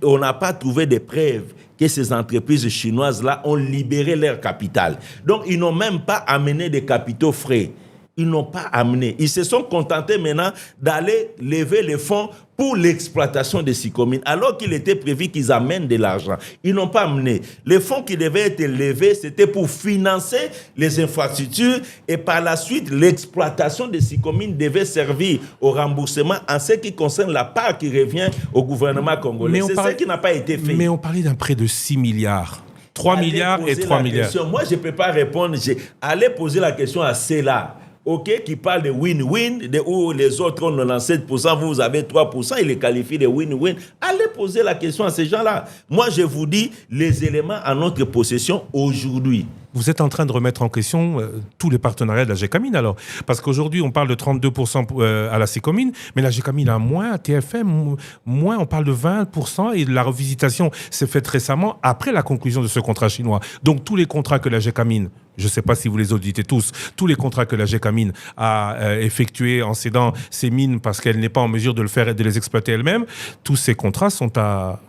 on n'a pas trouvé de preuves que ces entreprises chinoises-là ont libéré leur capital. Donc, ils n'ont même pas amené des capitaux frais. ils n'ont pas amené. Ils se sont contentés maintenant d'aller lever les fonds pour l'exploitation des Sicomines, alors qu'il était prévu qu'ils amènent de l'argent. Ils n'ont pas amené. Les fonds qui devaient être levés, c'était pour financer les infrastructures et par la suite, l'exploitation des Sicomines devait servir au remboursement en ce qui concerne la part qui revient au gouvernement congolais. C'est ce qui n'a pas été fait. Mais on parlait d'un prêt de 6 milliards. 3 milliards et 3 milliards. Moi, je ne peux pas répondre. Allez poser la question à ceux-là. OK, qui parle de win-win, où les autres ont 97%, vous avez 3%, ils les qualifient de win-win. Allez poser la question à ces gens-là. Moi, je vous dis les éléments en notre possession aujourd'hui. Vous êtes en train de remettre en question tous les partenariats de la GECAMINE alors. Parce qu'aujourd'hui, on parle de 32% à la Sécomine, mais la GECAMINE a moins, à TFM, moins, on parle de 20%, et la revisitation s'est faite récemment après la conclusion de ce contrat chinois. Donc tous les contrats que la GECAMINE, je ne sais pas si vous les auditez tous les contrats que la GECAMINE a effectués en cédant ses mines parce qu'elle n'est pas en mesure de le faire et de les exploiter elle-même, tous ces contrats sont à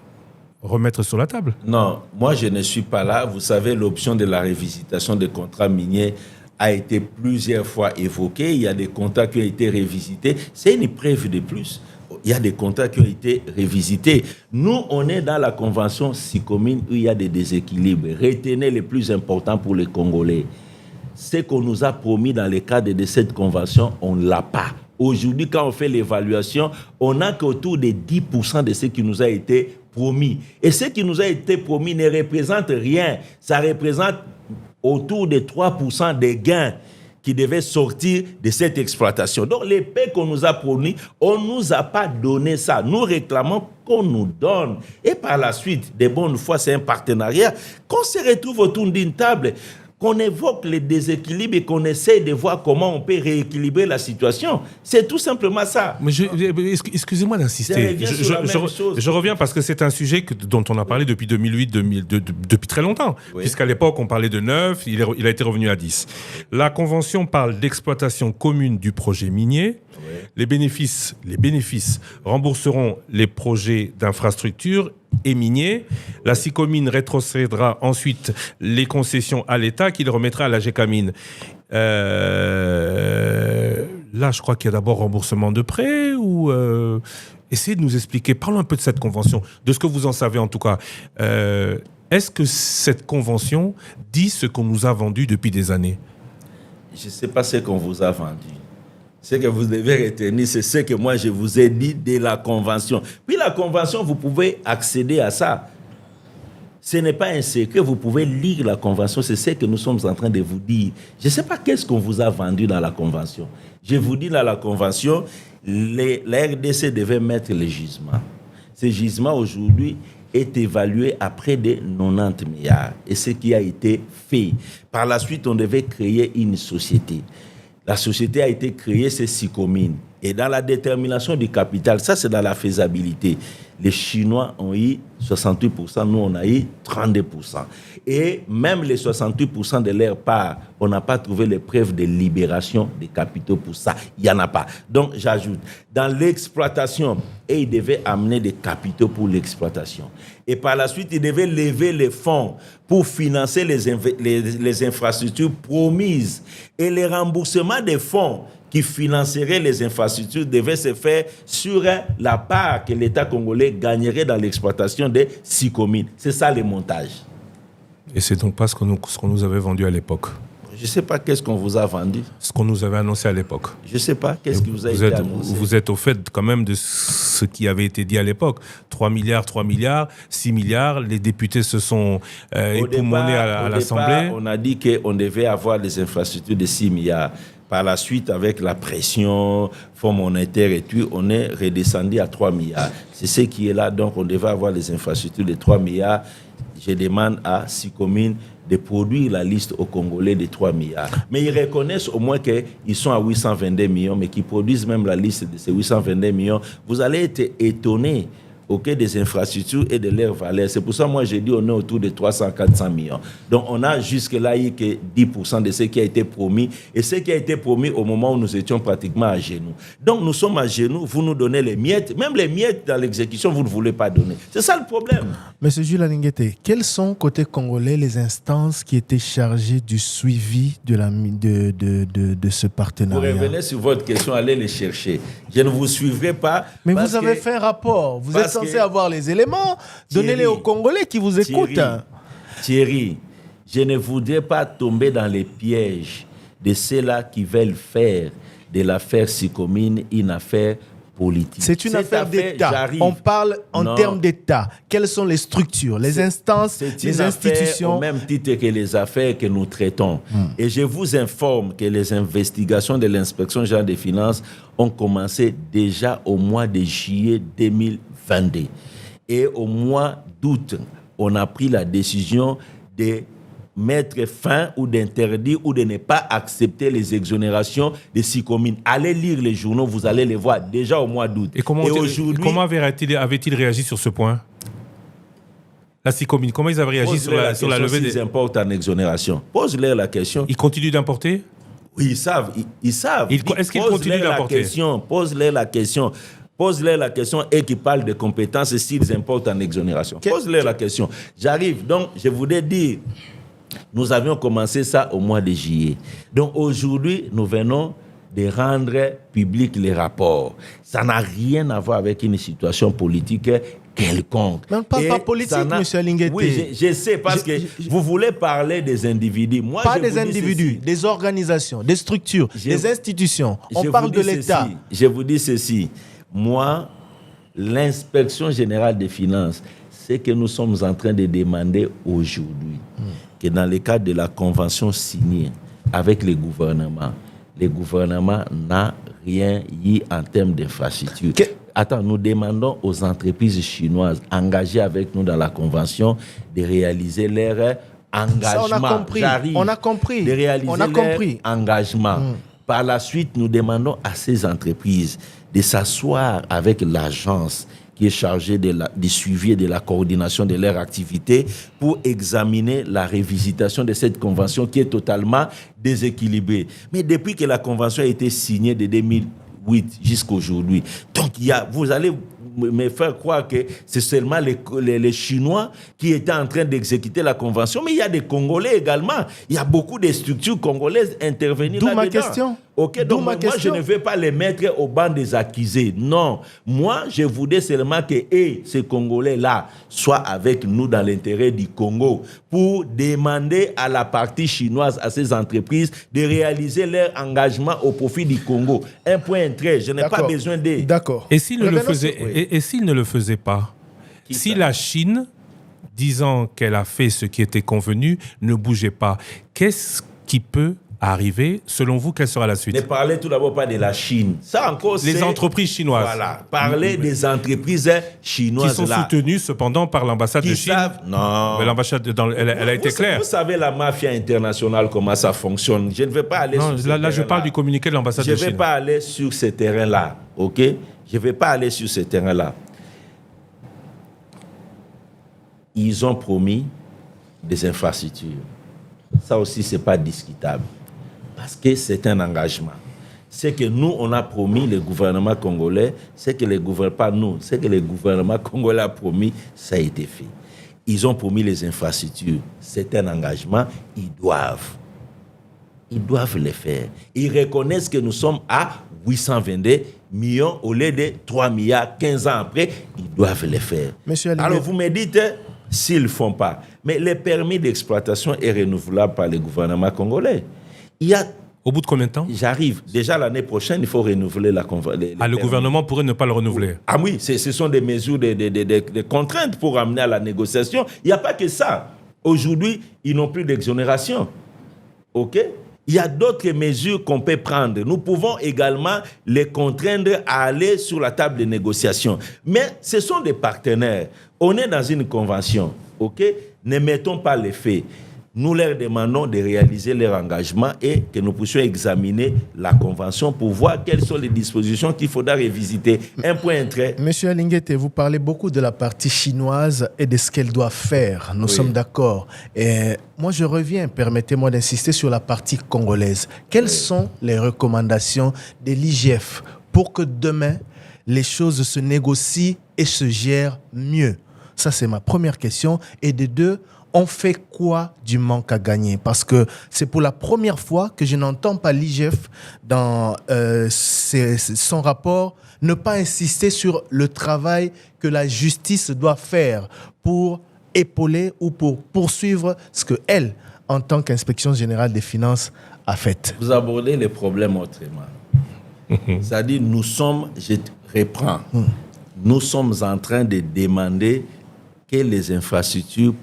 remettre sur la table. Non, moi je ne suis pas là. Vous savez, l'option de la révisitation des contrats miniers a été plusieurs fois évoquée. Il y a des contrats qui ont été révisités. C'est une preuve de plus. Il y a des contrats qui ont été révisités. Nous, on est dans la convention Sicomine où il y a des déséquilibres. Retenez les plus importants pour les Congolais. Ce qu'on nous a promis dans le cadre de cette convention, on ne l'a pas. Aujourd'hui, quand on fait l'évaluation, on n'a qu'autour de 10% de ce qui nous a été promis. Et ce qui nous a été promis ne représente rien. Ça représente autour de 3% des gains qui devaient sortir de cette exploitation. Donc, les paix qu'on nous a promis, on ne nous a pas donné ça. Nous réclamons qu'on nous donne. Et par la suite, de bonne foi, c'est un partenariat, qu'on se retrouve autour d'une table, qu'on évoque les déséquilibres et qu'on essaie de voir comment on peut rééquilibrer la situation. C'est tout simplement ça. Mais excusez-moi d'insister. Je reviens parce que c'est un sujet dont on a parlé depuis 2008, depuis très longtemps. Oui. Puisqu'à l'époque, on parlait de 9, il a été revenu à 10. La Convention parle d'exploitation commune du projet minier. Oui. Les bénéfices rembourseront les projets d'infrastructure et miniers. La Sicomine rétrocédera ensuite les concessions à l'État qu'il remettra à la GECAMINE. Là, je crois qu'il y a d'abord remboursement de prêts ou... Essayez de nous expliquer, parlons un peu de cette convention, de ce que vous en savez en tout cas. Est-ce que cette convention dit ce qu'on nous a vendu depuis des années? Je ne sais pas ce qu'on vous a vendu. Ce que vous devez retenir, c'est ce que moi je vous ai dit de la convention. Puis la convention, vous pouvez accéder à ça. Ce n'est pas un secret, vous pouvez lire la convention, c'est ce que nous sommes en train de vous dire. Je ne sais pas qu'est-ce qu'on vous a vendu dans la convention. Je vous dis dans la convention, la RDC devait mettre les gisements. Ces gisements aujourd'hui est évalué à près de 90 milliards. Et ce qui a été fait. Par la suite, on devait créer une société. La société a été créée, c'est Sicomine. Et dans la détermination du capital, ça c'est dans la faisabilité. Les Chinois ont eu 68%, nous on a eu 32%. Et même les 68% de leur part, on n'a pas trouvé les preuves de libération des capitaux pour ça. Il n'y en a pas. Donc j'ajoute, dans l'exploitation, et ils devaient amener des capitaux pour l'exploitation. Et par la suite, ils devaient lever les fonds pour financer les infrastructures promises. Et les remboursements des fonds qui financerait les infrastructures devait se faire sur la part que l'État congolais gagnerait dans l'exploitation des Sicomines. C'est ça le montage. Et c'est donc pas ce qu'on nous avait vendu à l'époque? Je ne sais pas qu'est-ce qu'on vous a vendu. Ce qu'on nous avait annoncé à l'époque. Je ne sais pas qu'est-ce qui vous a été annoncé. Vous êtes au fait quand même de ce qui avait été dit à l'époque. 3 milliards, 6 milliards. Les députés se sont époumonés à l'Assemblée. On a dit qu'on devait avoir des infrastructures de 6 milliards. Par la suite, avec la pression, Fonds monétaire et tout, on est redescendu à 3 milliards. C'est ce qui est là. Donc, on devait avoir les infrastructures de 3 milliards. Je demande à Sicomine de produire la liste aux Congolais de 3 milliards. Mais ils reconnaissent au moins qu'ils sont à 822 millions, mais qu'ils produisent même la liste de ces 822 millions. Vous allez être étonnés des infrastructures et de leur valeur. C'est pour ça que moi j'ai dit on est autour de 300-400 millions. Donc on a jusque-là eu que 10% de ce qui a été promis, et ce qui a été promis au moment où nous étions pratiquement à genoux. Donc nous sommes à genoux, vous nous donnez les miettes, même les miettes dans l'exécution vous ne voulez pas donner. C'est ça le problème. Monsieur Jules Alinguete, quelles sont côté congolais les instances qui étaient chargées du suivi de ce partenariat? Vous revenez sur votre question, allez les chercher. Je ne vous suivrai pas. Mais vous avez fait un rapport. Vous êtes censé avoir les éléments. Donnez-les aux Congolais qui vous écoutent. Thierry, je ne voudrais pas tomber dans les pièges de ceux-là qui veulent faire de l'affaire Sicomine une affaire politique. C'est une affaire d'État. On parle en termes d'État. Quelles sont les structures, les instances, les institutions? Au même titre que les affaires que nous traitons. Et je vous informe que les investigations de l'inspection générale des finances ont commencé déjà au mois de juillet 2022. Et au mois d'août, on a pris la décision de mettre fin ou d'interdire ou de ne pas accepter les exonérations de Sicomine. Allez lire les journaux, vous allez les voir déjà au mois d'août. Et comment avait-il réagi sur ce point? La Sicomine, comment ils avaient réagi sur la levée des... Ils importent en exonération. Pose-leur la question. Ils continuent d'importer? Oui, ils savent. Est-ce qu'ils continuent d'importer? Pose-leur la question. Pose-leur la question et qu'ils parlent de compétences s'ils importent en exonération. Pose-leur la question. J'arrive. Donc, je voudrais dire... Nous avions commencé ça au mois de juillet. Donc aujourd'hui, nous venons de rendre public les rapports. Ça n'a rien à voir avec une situation politique quelconque. Mais on ne parle pas politique, M. Alinguete. Oui, je sais, parce que vous voulez parler des individus. Moi, pas des individus, des organisations, des structures, des institutions. On parle de l'État. Je vous dis ceci. Moi, l'inspection générale des finances, c'est que nous sommes en train de demander aujourd'hui que dans le cadre de la convention signée avec le gouvernement n'a rien eu en termes d'infrastructure. Attends, nous demandons aux entreprises chinoises engagées avec nous dans la convention de réaliser leur engagement. Ça, on a compris. De réaliser leur engagement. Par la suite, nous demandons à ces entreprises de s'asseoir avec l'agence qui est chargé du suivi et de la coordination de leur activité pour examiner la révisitation de cette convention qui est totalement déséquilibrée. Mais depuis que la convention a été signée de 2008 jusqu'à aujourd'hui, donc vous allez me faire croire que c'est seulement les Chinois qui étaient en train d'exécuter la convention, mais il y a des Congolais également. Il y a beaucoup de structures congolaises intervenir là-dedans. D'où ma question. Ok, donc moi je ne vais pas les mettre au banc des accusés. Non, moi je voudrais seulement que ces Congolais-là soient avec nous dans l'intérêt du Congo pour demander à la partie chinoise, à ces entreprises, de réaliser leur engagement au profit du Congo. Un point très, je n'ai pas besoin de... D'accord. Et s'ils ne le faisaient pas, si la Chine, disant qu'elle a fait ce qui était convenu, ne bougeait pas, qu'est-ce qui peut arriver? Selon vous, quelle sera la suite? Ne parlez tout d'abord pas de la Chine. Ça encore, les entreprises chinoises. Voilà. Parlez des entreprises chinoises. Qui sont soutenues cependant par l'ambassade de Chine. Non. Mais l'ambassade, elle a été claire. Vous savez la mafia internationale, comment ça fonctionne. Je ne vais pas aller sur ce terrain-là. Là, je parle du communiqué de l'ambassade de Chine. Je ne vais pas aller sur ce terrain-là. OK? Je ne vais pas aller sur ce terrain-là. Ils ont promis des infrastructures. Ça aussi, ce n'est pas discutable. Parce que c'est un engagement. Ce que nous, on a promis, le gouvernement congolais, c'est que le gouvernement congolais a promis, ça a été fait. Ils ont promis les infrastructures. C'est un engagement, ils doivent le faire. Ils reconnaissent que nous sommes à 822 millions au lieu de 3 milliards 15 ans après. Ils doivent le faire. Alors vous me dites, s'ils ne le font pas, mais le permis d'exploitation est renouvelable par le gouvernement congolais. Au bout de combien de temps? J'arrive. Déjà l'année prochaine, il faut renouveler la convention. Le gouvernement pourrait ne pas le renouveler? Ah oui, ce sont des mesures, des contraintes pour amener à la négociation. Il n'y a pas que ça. Aujourd'hui, ils n'ont plus d'exonération. OK? Il y a d'autres mesures qu'on peut prendre. Nous pouvons également les contraindre à aller sur la table de négociation. Mais ce sont des partenaires. On est dans une convention. OK? Ne mettons pas les faits. nous leur demandons de réaliser leur engagement et que nous puissions examiner la convention pour voir quelles sont les dispositions qu'il faudra revisiter. Un point très... Monsieur Alinguete, vous parlez beaucoup de la partie chinoise et de ce qu'elle doit faire. Nous sommes d'accord. Et moi, je reviens, permettez-moi d'insister sur la partie congolaise. Quelles sont les recommandations de l'IGF pour que demain, les choses se négocient et se gèrent mieux? Ça, c'est ma première question. Et de deux, on fait quoi du manque à gagner? Parce que c'est pour la première fois que je n'entends pas l'IGF dans son rapport ne pas insister sur le travail que la justice doit faire pour épauler ou pour poursuivre ce qu'elle, en tant qu'inspection générale des finances, a fait. Vous abordez les problèmes autrement. C'est-à-dire, nous sommes, je reprends, nous sommes en train de demander que les infrastructures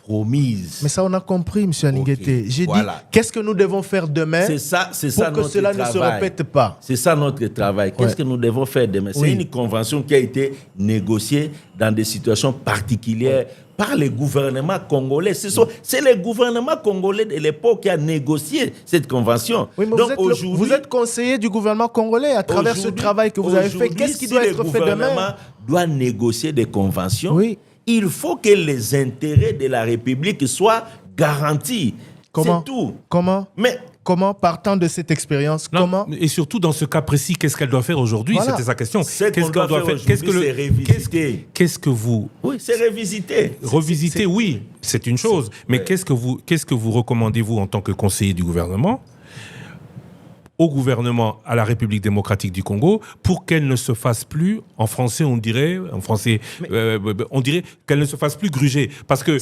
promises. Mais ça, on a compris, M. Alinguete. Okay, J'ai voilà. dit, qu'est-ce que nous devons faire demain pour que cela ne se répète pas? C'est ça notre travail. Qu'est-ce que nous devons faire demain? C'est une convention qui a été négociée dans des situations particulières par les gouvernements congolais. C'est le gouvernement congolais de l'époque qui a négocié cette convention. Oui, mais donc, vous êtes conseiller du gouvernement congolais à travers ce travail que vous avez fait. Qu'est-ce qui doit être fait demain? Le gouvernement doit négocier des conventions. Il faut que les intérêts de la République soient garantis. Comment? C'est tout. Comment, partant de cette expérience, comment? Et surtout, dans ce cas précis, qu'est-ce qu'elle doit faire aujourd'hui? C'était sa question. Qu'est-ce qu'on doit faire? Qu'est-ce que vous... Oui, c'est révisiter. Revisiter, oui, c'est une chose. Mais qu'est-ce que vous recommandez, vous, en tant que conseiller du gouvernement, au gouvernement, à la République démocratique du Congo, pour qu'elle ne se fasse plus, en français on dirait qu'elle ne se fasse plus gruger. Parce que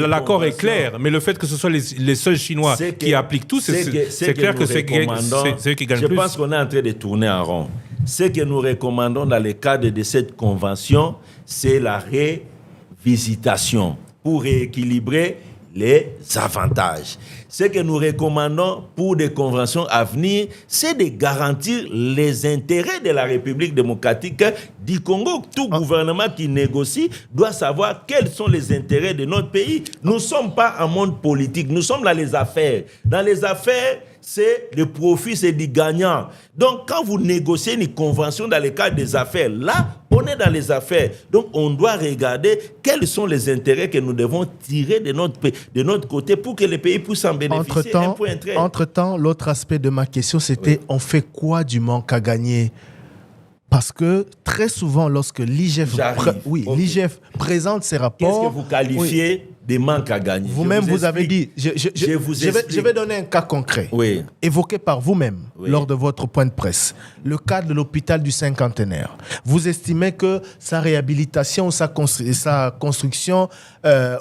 l'accord est clair, mais le fait que ce soit les seuls Chinois qui appliquent tout, c'est clair que c'est eux qui gagnent plus. Je pense qu'on est en train de tourner en rond. Ce que nous recommandons dans le cadre de cette convention, c'est la révisitation pour rééquilibrer les avantages. Ce que nous recommandons pour des conventions à venir, c'est de garantir les intérêts de la République démocratique du Congo. Tout gouvernement qui négocie doit savoir quels sont les intérêts de notre pays. Nous ne sommes pas un monde politique, nous sommes dans les affaires. Dans les affaires, c'est le profit, c'est du gagnant. Donc, quand vous négociez une convention dans le cadre des affaires, là, on est dans les affaires. Donc, on doit regarder quels sont les intérêts que nous devons tirer de notre côté pour que les pays puissent en bénéficier. Entre-temps, l'autre aspect de ma question, c'était on fait quoi du manque à gagner? Parce que très souvent, lorsque l'IGF présente ses rapports... Qu'est-ce que vous qualifiez des manques à gagner? Vous-même, vous avez dit... Je vais donner un cas concret, évoqué par vous-même lors de votre point de presse. Le cas de l'hôpital du Cinquantenaire. Vous estimez que sa réhabilitation, sa construction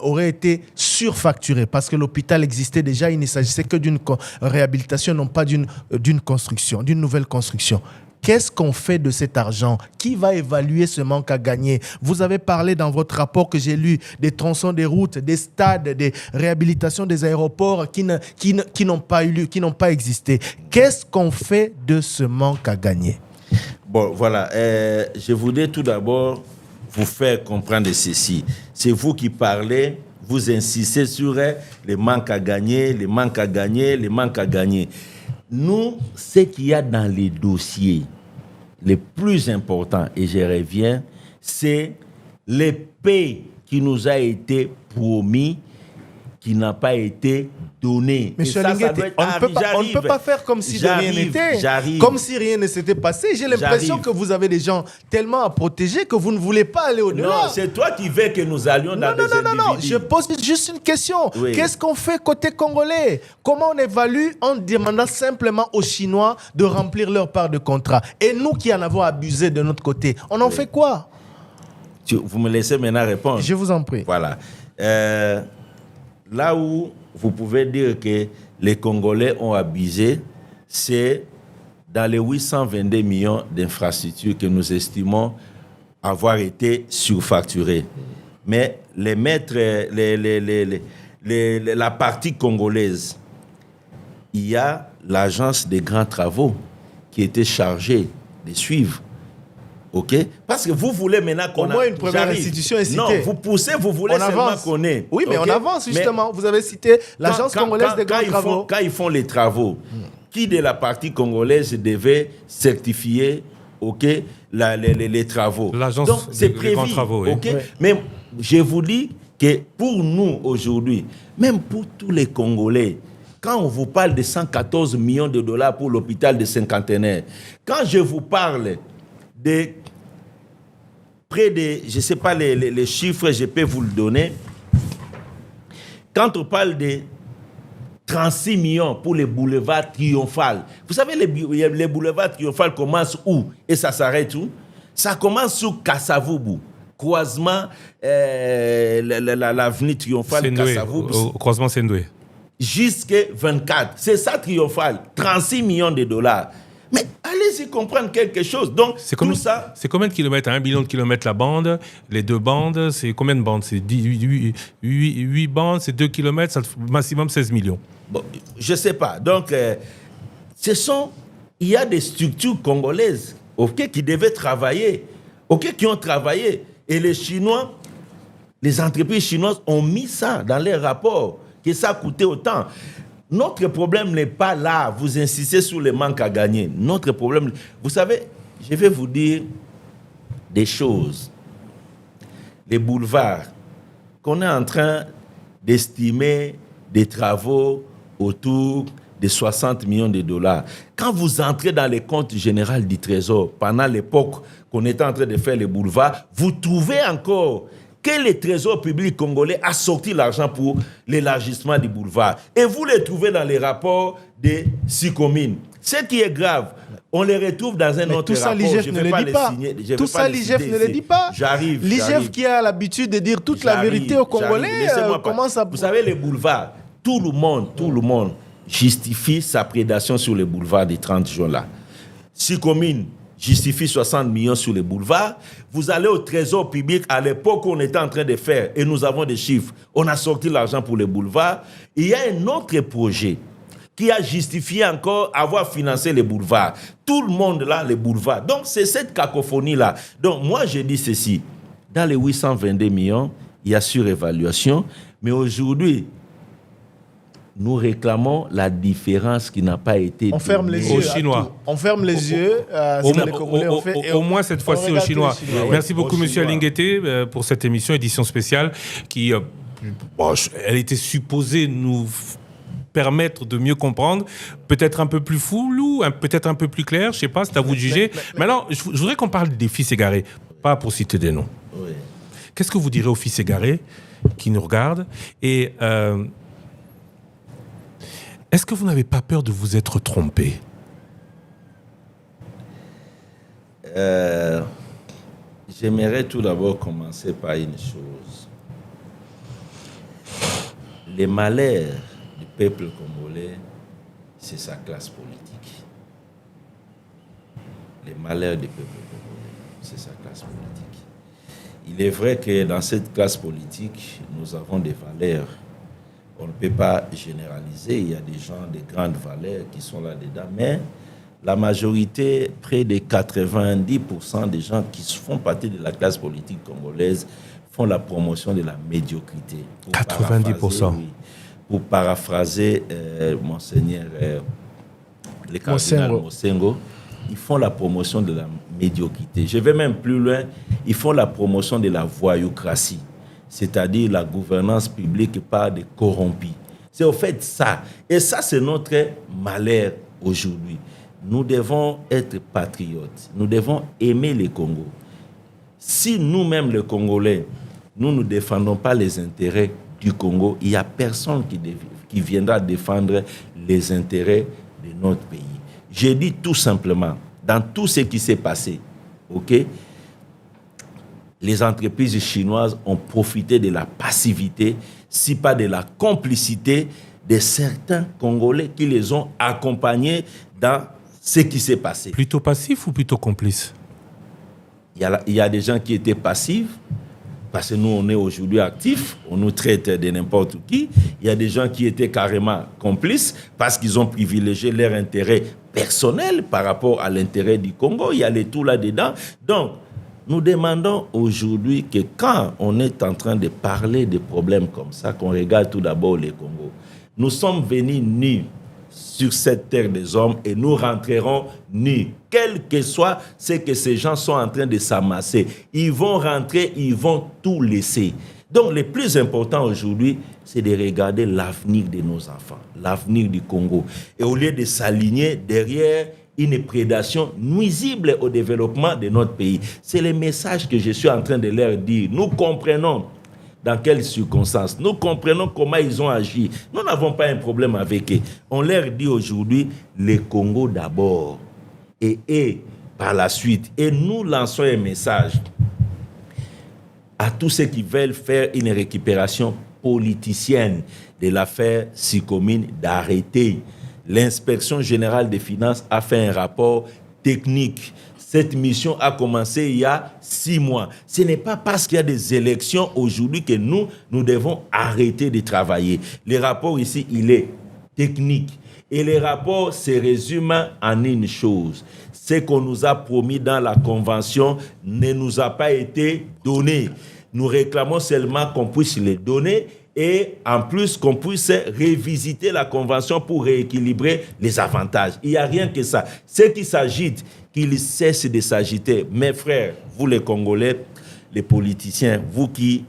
aurait été surfacturée parce que l'hôpital existait déjà, il ne s'agissait que d'une réhabilitation, non pas d'une construction, d'une nouvelle construction. Qu'est-ce qu'on fait de cet argent? Qui va évaluer ce manque à gagner? Vous avez parlé dans votre rapport que j'ai lu des tronçons des routes, des stades, des réhabilitations des aéroports qui n'ont pas eu lieu, qui n'ont pas existé. Qu'est-ce qu'on fait de ce manque à gagner? Bon, voilà. Je voudrais tout d'abord vous faire comprendre ceci. C'est vous qui parlez, vous insistez sur les manques à gagner, les manques à gagner, les manques à gagner. Nous, ce qu'il y a dans les dossiers les plus importants, et je reviens, c'est les paix qui nous a été promis, qui n'a pas été donné. Monsieur Alinguete, on ne peut pas faire comme si de rien n'était. Comme si rien ne s'était passé. J'ai l'impression que vous avez des gens tellement à protéger que vous ne voulez pas aller au-delà. Non, c'est toi qui veux que nous allions dans des individus. Non, je pose juste une question. Oui. Qu'est-ce qu'on fait côté congolais? Comment on évalue en demandant simplement aux Chinois de remplir leur part de contrat? Et nous qui en avons abusé de notre côté, on en fait quoi? Vous me laissez maintenant répondre. Je vous en prie. Voilà. Là où vous pouvez dire que les Congolais ont abusé, c'est dans les 822 millions d'infrastructures que nous estimons avoir été surfacturées. Mais la partie congolaise, il y a l'agence des grands travaux qui était chargée de suivre OK? Parce que vous voulez maintenant qu'on... Au moins une première institution est citée. Non, vous poussez, vous voulez seulement qu'on ait. Oui, mais OK? on avance justement. Vous avez cité l'Agence congolaise des grands travaux. Quand ils font les travaux, qui de la partie congolaise devait certifier, OK, les travaux? L'Agence Donc, c'est des prévu, grands travaux, oui. OK? Oui. Mais je vous dis que pour nous, aujourd'hui, même pour tous les Congolais, quand on vous parle de 114 millions de dollars pour l'hôpital de cinquantenaire, quand je vous parle de près de, je ne sais pas les chiffres, je peux vous le donner, quand on parle de 36 millions pour les boulevards triomphales, vous savez, les boulevards triomphales commencent où et ça s'arrête où? Ça commence sur Kassavubu, croisement, l'avenue triomphale Kassavubu. Au croisement Sendoué. Jusqu'à 24. C'est ça triomphal. 36 millions de dollars. Mais allez-y comprendre quelque chose. Donc, tout ça... C'est combien de kilomètres? 1 million de kilomètres la bande. Les 2 bandes, c'est combien de bandes? C'est 8 bandes, c'est 2 kilomètres, ça maximum 16 millions. Bon, je ne sais pas. Donc, il y a des structures congolaises, OK, qui devaient travailler, OK, qui ont travaillé. Et les Chinois, les entreprises chinoises ont mis ça dans les rapports, que ça coûtait autant. Notre problème n'est pas là. Vous insistez sur le manque à gagner. Notre problème... Vous savez, je vais vous dire des choses. Les boulevards, qu'on est en train d'estimer des travaux autour de 60 millions de dollars. Quand vous entrez dans les comptes généraux du Trésor, pendant l'époque qu'on était en train de faire les boulevards, vous trouvez encore que le Trésor public congolais a sorti l'argent pour l'élargissement du boulevard. Et vous les trouvez dans les rapports des 6 communes. Ce qui est grave, on les retrouve dans un autre rapport. L'IGF ne le dit pas. Tout ça, l'IGF ne le dit pas. L'IGF qui a l'habitude de dire toute la vérité aux Congolais, commence à... Vous savez, les boulevards, tout le monde justifie sa prédation sur les boulevards des 30 juin là. 6 communes justifie 60 millions sur les boulevards. Vous allez au Trésor public, à l'époque où on était en train de faire, et nous avons des chiffres, on a sorti l'argent pour les boulevards. Il y a un autre projet qui a justifié encore avoir financé les boulevards. Tout le monde là, les boulevards. Donc, c'est cette cacophonie-là. Donc, moi, je dis ceci. Dans les 822 millions, il y a surévaluation. Mais aujourd'hui, nous réclamons la différence qui n'a pas été... On ferme les yeux aux Chinois. On ferme les yeux. Au moins cette fois-ci aux Chinois. Merci beaucoup, M. Alinguete, pour cette émission, édition spéciale, qui, elle était supposée nous permettre de mieux comprendre, peut-être un peu plus flou, peut-être un peu plus clair, je ne sais pas, c'est à vous de juger. Maintenant, je voudrais qu'on parle des fils égarés, pas pour citer des noms. Oui. Qu'est-ce que vous direz aux fils égarés qui nous regardent? Et est-ce que vous n'avez pas peur de vous être trompé? J'aimerais tout d'abord commencer par une chose. Les malheurs du peuple congolais, c'est sa classe politique. Les malheurs du peuple congolais, c'est sa classe politique. Il est vrai que dans cette classe politique, nous avons des valeurs. On ne peut pas généraliser, il y a des gens de grandes valeurs qui sont là-dedans, mais la majorité, près de 90% des gens qui font partie de la classe politique congolaise font la promotion de la médiocrité. 90%. Pour paraphraser Monseigneur le cardinal Mosengo, ils font la promotion de la médiocrité. Je vais même plus loin, ils font la promotion de la voyoucratie, c'est-à-dire la gouvernance publique par des corrompus. C'est au fait ça. Et ça, c'est notre malheur aujourd'hui. Nous devons être patriotes. Nous devons aimer le Congo. Si nous-mêmes, les Congolais, nous ne défendons pas les intérêts du Congo, il n'y a personne qui viendra défendre les intérêts de notre pays. Je dis tout simplement, dans tout ce qui s'est passé, ok, les entreprises chinoises ont profité de la passivité, si pas de la complicité de certains Congolais qui les ont accompagnés dans ce qui s'est passé. Plutôt passif ou plutôt complice? Il y a des gens qui étaient passifs, parce que nous, on est aujourd'hui actifs, on nous traite de n'importe qui. Il y a des gens qui étaient carrément complices, parce qu'ils ont privilégié leur intérêt personnel par rapport à l'intérêt du Congo. Il y a les tout là-dedans. Donc, nous demandons aujourd'hui que quand on est en train de parler de problèmes comme ça, qu'on regarde tout d'abord les Congos. Nous sommes venus nus sur cette terre des hommes et nous rentrerons nus. Quel que soit ce que ces gens sont en train de s'amasser, ils vont rentrer, ils vont tout laisser. Donc, le plus important aujourd'hui, c'est de regarder l'avenir de nos enfants, l'avenir du Congo. Et au lieu de s'aligner derrière une prédation nuisible au développement de notre pays. C'est le message que je suis en train de leur dire. Nous comprenons dans quelles circonstances, nous comprenons comment ils ont agi. Nous n'avons pas un problème avec eux. On leur dit aujourd'hui, le Congo d'abord et par la suite. Et nous lançons un message à tous ceux qui veulent faire une récupération politicienne de l'affaire Sicomine d'arrêter. L'inspection générale des finances a fait un rapport technique. Cette mission a commencé il y a 6 mois. Ce n'est pas parce qu'il y a des élections aujourd'hui que nous devons arrêter de travailler. Le rapport ici, il est technique. Et le rapport se résume en une chose. Ce qu'on nous a promis dans la convention ne nous a pas été donné. Nous réclamons seulement qu'on puisse les donner et en plus qu'on puisse révisiter la convention pour rééquilibrer les avantages. Il n'y a rien que ça. Ceux qui s'agitent, qu'ils cessent de s'agiter. Mes frères, vous les Congolais, les politiciens, vous qui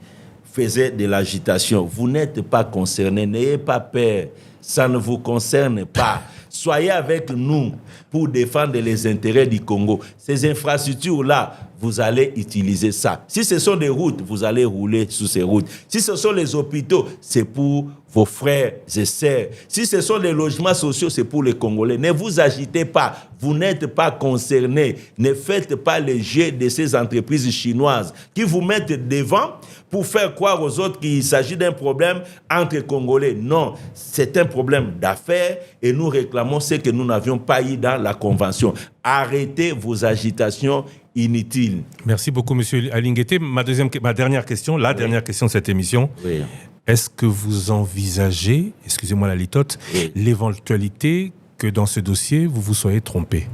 faisiez de l'agitation, vous n'êtes pas concernés, n'ayez pas peur, ça ne vous concerne pas. Soyez avec nous pour défendre les intérêts du Congo. Ces infrastructures-là, vous allez utiliser ça. Si ce sont des routes, vous allez rouler sur ces routes. Si ce sont les hôpitaux, c'est pour vos frères et sœurs. Si ce sont les logements sociaux, c'est pour les Congolais. Ne vous agitez pas. Vous n'êtes pas concernés. Ne faites pas les jeux de ces entreprises chinoises qui vous mettent devant pour faire croire aux autres qu'il s'agit d'un problème entre Congolais. Non, c'est un problème d'affaires et nous réclamons ce que nous n'avions pas eu dans la convention. Arrêtez vos agitations inutiles. Merci beaucoup, Monsieur Alinguete. Ma dernière question, dernière question de cette émission. Oui. Est-ce que vous envisagez, excusez-moi la litote, l'éventualité que dans ce dossier, vous vous soyez trompé?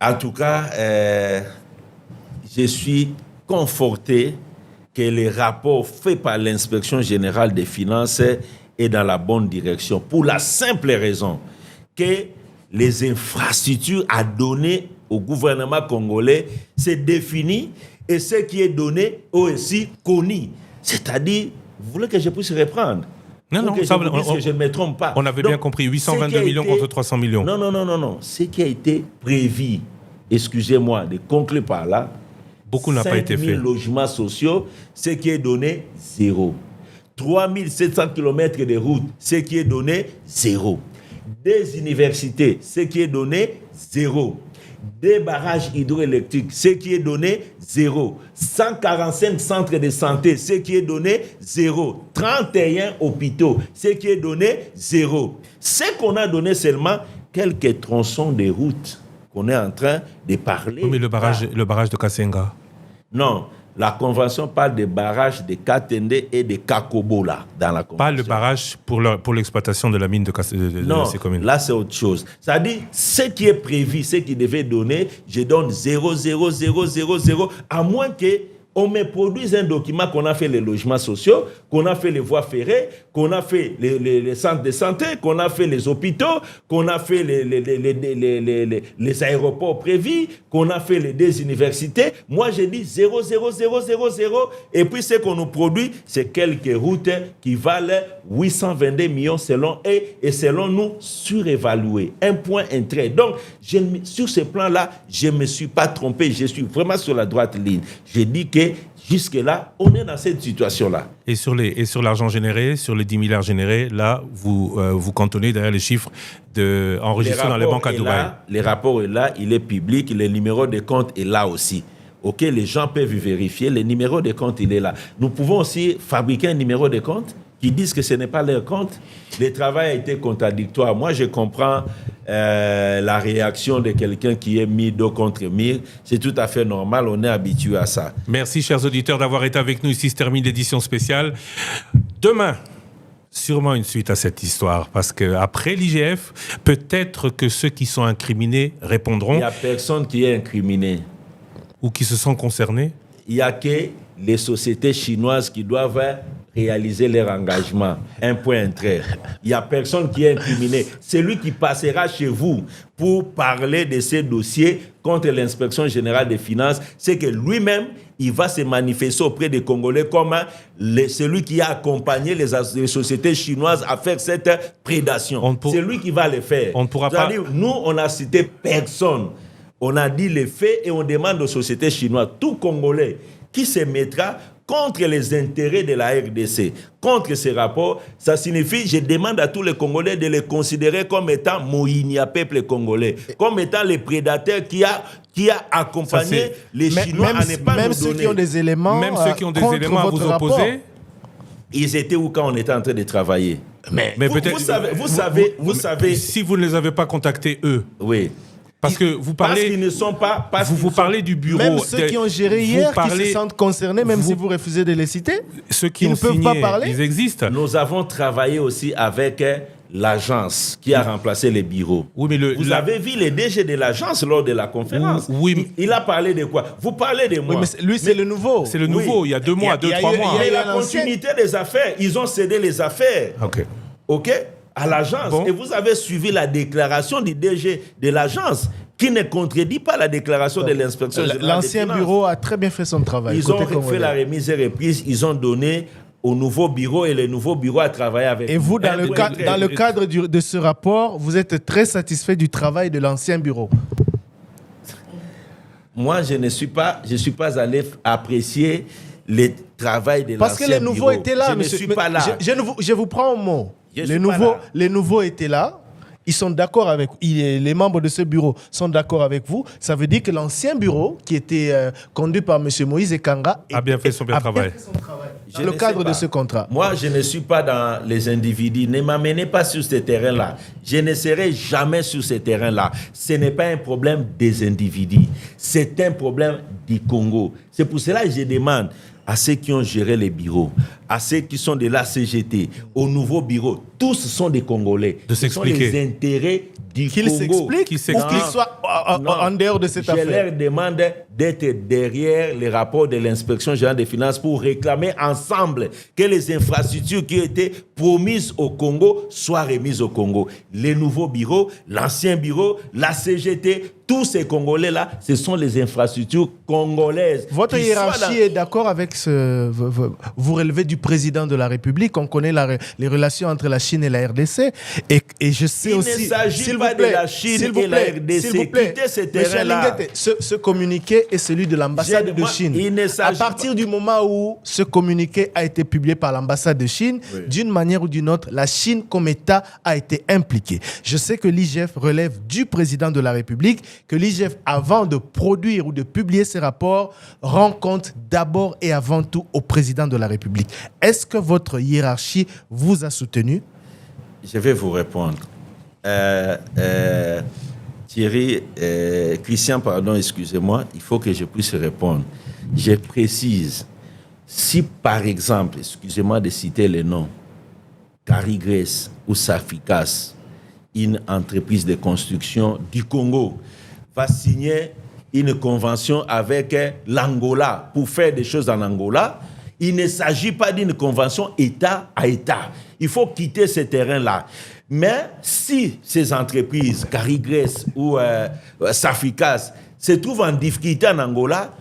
En tout cas, je suis conforté que les rapports faits par l'inspection générale des finances est dans la bonne direction. Pour la simple raison que les infrastructures à donner au gouvernement congolais, c'est défini et ce qui est donné est aussi connu. C'est-à-dire, vous voulez que je puisse reprendre? Non, que ça, je ne me trompe pas. On avait bien compris, 822 millions contre 300 millions. Non. Ce qui a été prévu, excusez-moi de conclure par là, beaucoup n'a pas été fait. 5 000 logements sociaux, ce qui est donné, 0. 3 700 km de routes, ce qui est donné, 0. Des universités, ce qui est donné, 0. Des barrages hydroélectriques, ce qui est donné, 0. 145 centres de santé, ce qui est donné, 0. 31 hôpitaux, ce qui est donné, 0. Ce qu'on a donné seulement, quelques tronçons de routes qu'on est en train de parler. Oui, mais le barrage de Kasenga. Non, la convention parle des barrages de Katende et de Kakobola dans la convention. Pas le barrage pour l'exploitation de la mine de ces communes. Là c'est autre chose. C'est-à-dire, ce qui est prévu, ce qui devait donner, je donne 0, 0, 0, 0, 0, à moins que on me produise un document qu'on a fait les logements sociaux, qu'on a fait les voies ferrées, qu'on a fait les centres de santé, qu'on a fait les hôpitaux, qu'on a fait les aéroports prévus, qu'on a fait les deux universités. Moi, j'ai dit 0, 0, 0, 0, 0. Et puis, ce qu'on nous produit, c'est quelques routes qui valent 822 millions selon eux et selon nous, surévaluées. Un point, un trait. Donc, sur ce plan-là, je ne me suis pas trompé. Je suis vraiment sur la droite ligne. J'ai dit que jusque-là, on est dans cette situation-là. Et sur l'argent généré, sur les 10 milliards générés, là, vous cantonnez derrière les chiffres enregistrés dans les banques à Dubaï. Le rapport est là, il est public, le numéro de compte est là aussi. OK, les gens peuvent vérifier, le numéro de compte, il est là. Nous pouvons aussi fabriquer un numéro de compte qui disent que ce n'est pas leur compte. Le travail a été contradictoire. Moi, je comprends la réaction de quelqu'un qui est mis dos contre mire. C'est tout à fait normal, on est habitué à ça. Merci, chers auditeurs, d'avoir été avec nous. Ici se termine l'édition spéciale. Demain, sûrement une suite à cette histoire, parce qu'après l'IGF, peut-être que ceux qui sont incriminés Il répondront n'y a personne qui est incriminé. ou qui se sont concernés. Il n'y a que les sociétés chinoises qui doivent réaliser leur engagement. Un point, un trait. Il n'y a personne qui est incriminé. Celui qui passera chez vous pour parler de ces dossiers contre l'inspection générale des finances, c'est que lui-même, il va se manifester auprès des Congolais comme celui qui a accompagné les sociétés chinoises à faire cette prédation. C'est lui qui va le faire. On ne pourra pas... Nous, on n'a cité personne. On a dit les faits et on demande aux sociétés chinoises, tout Congolais qui se mettra contre les intérêts de la RDC, contre ces rapports, ça signifie, je demande à tous les Congolais de les considérer comme étant Moïnia, peuple congolais, comme étant les prédateurs qui a accompagné les Chinois à ne pas nous donner. Même ceux qui ont des éléments, ceux qui ont des éléments à vous opposer, ils étaient où quand on était en train de travailler? Mais vous savez... Si vous ne les avez pas contactés, eux... Oui. Parce que vous parlez... Parce qu'ils ne sont pas... Vous parlez du bureau... Même ceux qui ont géré hier, qui se sentent concernés, même si vous refusez de les citer, ceux qui ne peuvent pas parler. Ils existent. Nous avons travaillé aussi avec l'agence qui a remplacé les bureaux. Oui, mais vous avez vu les DG de l'agence lors de la conférence. Oui, il a parlé de quoi? Vous parlez de moi. Oui, mais lui, c'est le nouveau. C'est le nouveau, il y a 2 mois, 2-3 mois. Mais la continuité des affaires, ils ont cédé les affaires. OK à l'agence. Bon. Et vous avez suivi la déclaration du DG de l'agence qui ne contredit pas la déclaration de l'inspection générale des finances. L'ancien bureau a très bien fait son travail. Ils ont fait la remise et reprise, ils ont donné au nouveau bureau et le nouveau bureau a travaillé avec. Et vous, dans le cadre de ce rapport, vous êtes très satisfait du travail de l'ancien bureau? Moi, je ne suis pas allé apprécier le travail de l'ancien bureau. Parce que les nouveaux étaient là, monsieur. Je ne suis pas là. Je vous prends au mot. Les nouveaux étaient là. Ils sont d'accord avec les membres de ce bureau sont d'accord avec vous. Ça veut dire que l'ancien bureau, qui était conduit par M. Moïse Ekanga, a bien fait son travail. Dans le cadre de ce contrat. Moi, je ne suis pas dans les individus. Ne m'amenez pas sur ce terrain-là. Je ne serai jamais sur ce terrain-là. Ce n'est pas un problème des individus. C'est un problème du Congo. C'est pour cela que je demande à ceux qui ont géré les bureaux, à ceux qui sont de la CGT, au nouveau bureau, tous sont des Congolais. De s'expliquer. Ce sont les intérêts du Congo. Qu'ils s'expliquent ou qu'ils soient en dehors de cette affaire. Je leur demande d'être derrière les rapports de l'inspection générale des finances pour réclamer ensemble que les infrastructures qui ont été promises au Congo soient remises au Congo. Les nouveaux bureaux, l'ancien bureau, la CGT, tous ces Congolais-là, ce sont les infrastructures congolaises. Votre hiérarchie est d'accord avec vous relevez du président de la République. On connaît les relations entre la Chine et la RDC. Et je sais aussi... Il ne s'agit pas de la Chine et la RDC. Quittez ce terrain-là. Ce communiqué est celui de l'ambassade de Chine. À partir du moment où ce communiqué a été publié par l'ambassade de Chine, d'une manière ou d'une autre, la Chine comme État a été impliquée. Je sais que l'IGF relève du président de la République, que l'IGF, avant de produire ou de publier ses rapports, rend compte d'abord et avant tout au président de la République. Est-ce que votre hiérarchie vous a soutenu? Je vais vous répondre. Thierry, Christian, pardon, excusez-moi, il faut que je puisse répondre. Je précise, si par exemple, excusez-moi de citer les noms, Carigres ou Safikas, une entreprise de construction du Congo, va signer une convention avec l'Angola pour faire des choses en Angola, il ne s'agit pas d'une convention État à État. Il faut quitter ce terrain-là. Mais si ces entreprises, Carigres ou Safikas, se trouvent en difficulté en Angola,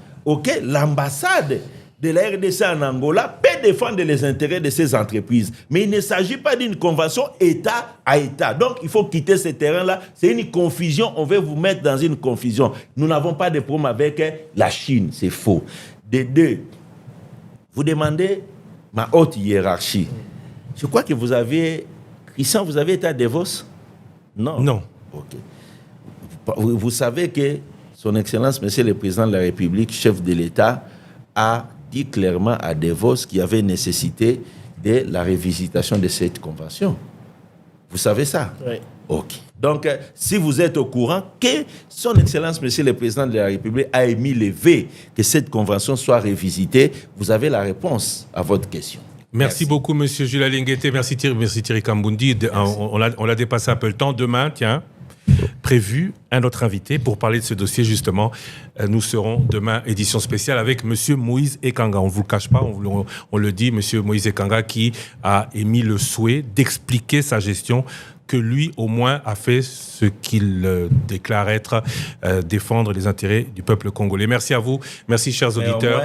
l'ambassade de la RDC en Angola peut défendre les intérêts de ces entreprises. Mais il ne s'agit pas d'une convention État à État. Donc, il faut quitter ce terrain-là. C'est une confusion. On veut vous mettre dans une confusion. Nous n'avons pas de problème avec la Chine. C'est faux. De deux, vous demandez ma haute hiérarchie. Je crois que vous avez... Christian, vous avez été à Davos? Non. Non. OK. Vous savez que Son Excellence, Monsieur le Président de la République, chef de l'État, a dit clairement à Davos qu'il y avait nécessité de la révisitation de cette convention. Vous savez ça? Oui. OK. Donc, si vous êtes au courant que Son Excellence, Monsieur le Président de la République, a émis le vœu que cette convention soit révisitée, vous avez la réponse à votre question. Merci beaucoup, monsieur Jules Lingueté. Merci Thierry Kambundi. On l'a dépassé un peu le temps. Demain, tiens, prévu un autre invité pour parler de ce dossier, justement. Nous serons demain, édition spéciale, avec monsieur Moïse Ekanga. On ne vous le cache pas, on le dit, monsieur Moïse Ekanga, qui a émis le souhait d'expliquer sa gestion, que lui, au moins, a fait ce qu'il déclare être, défendre les intérêts du peuple congolais. Merci à vous. Merci, chers auditeurs.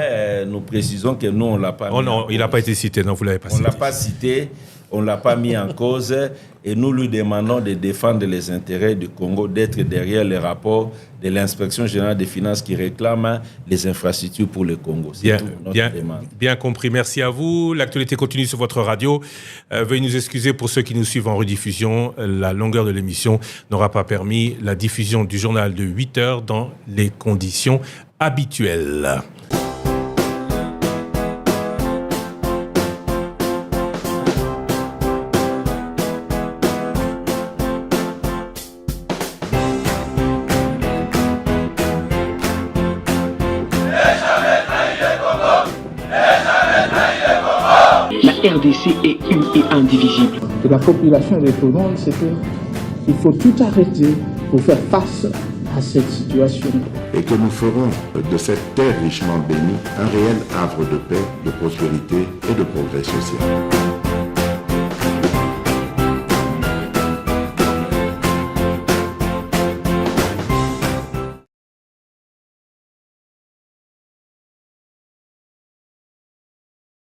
Nous précisons que nous, on ne l'a pas mis non, il n'a pas été cité. Non, vous ne l'avez pas cité. On ne l'a pas cité, on ne l'a pas mis en cause. Et nous lui demandons de défendre les intérêts du Congo, d'être derrière les rapports de l'inspection générale des finances qui réclame les infrastructures pour le Congo. C'est tout notre demande. Bien compris. Merci à vous. L'actualité continue sur votre radio. Veuillez nous excuser pour ceux qui nous suivent en rediffusion. La longueur de l'émission n'aura pas permis la diffusion du journal de 8 heures dans les conditions habituelles. La RDC est une et indivisible. De la population et de tout le monde, c'est qu'il faut tout arrêter pour faire face à cette situation. Et que nous ferons de cette terre richement bénie un réel havre de paix, de prospérité et de progrès social.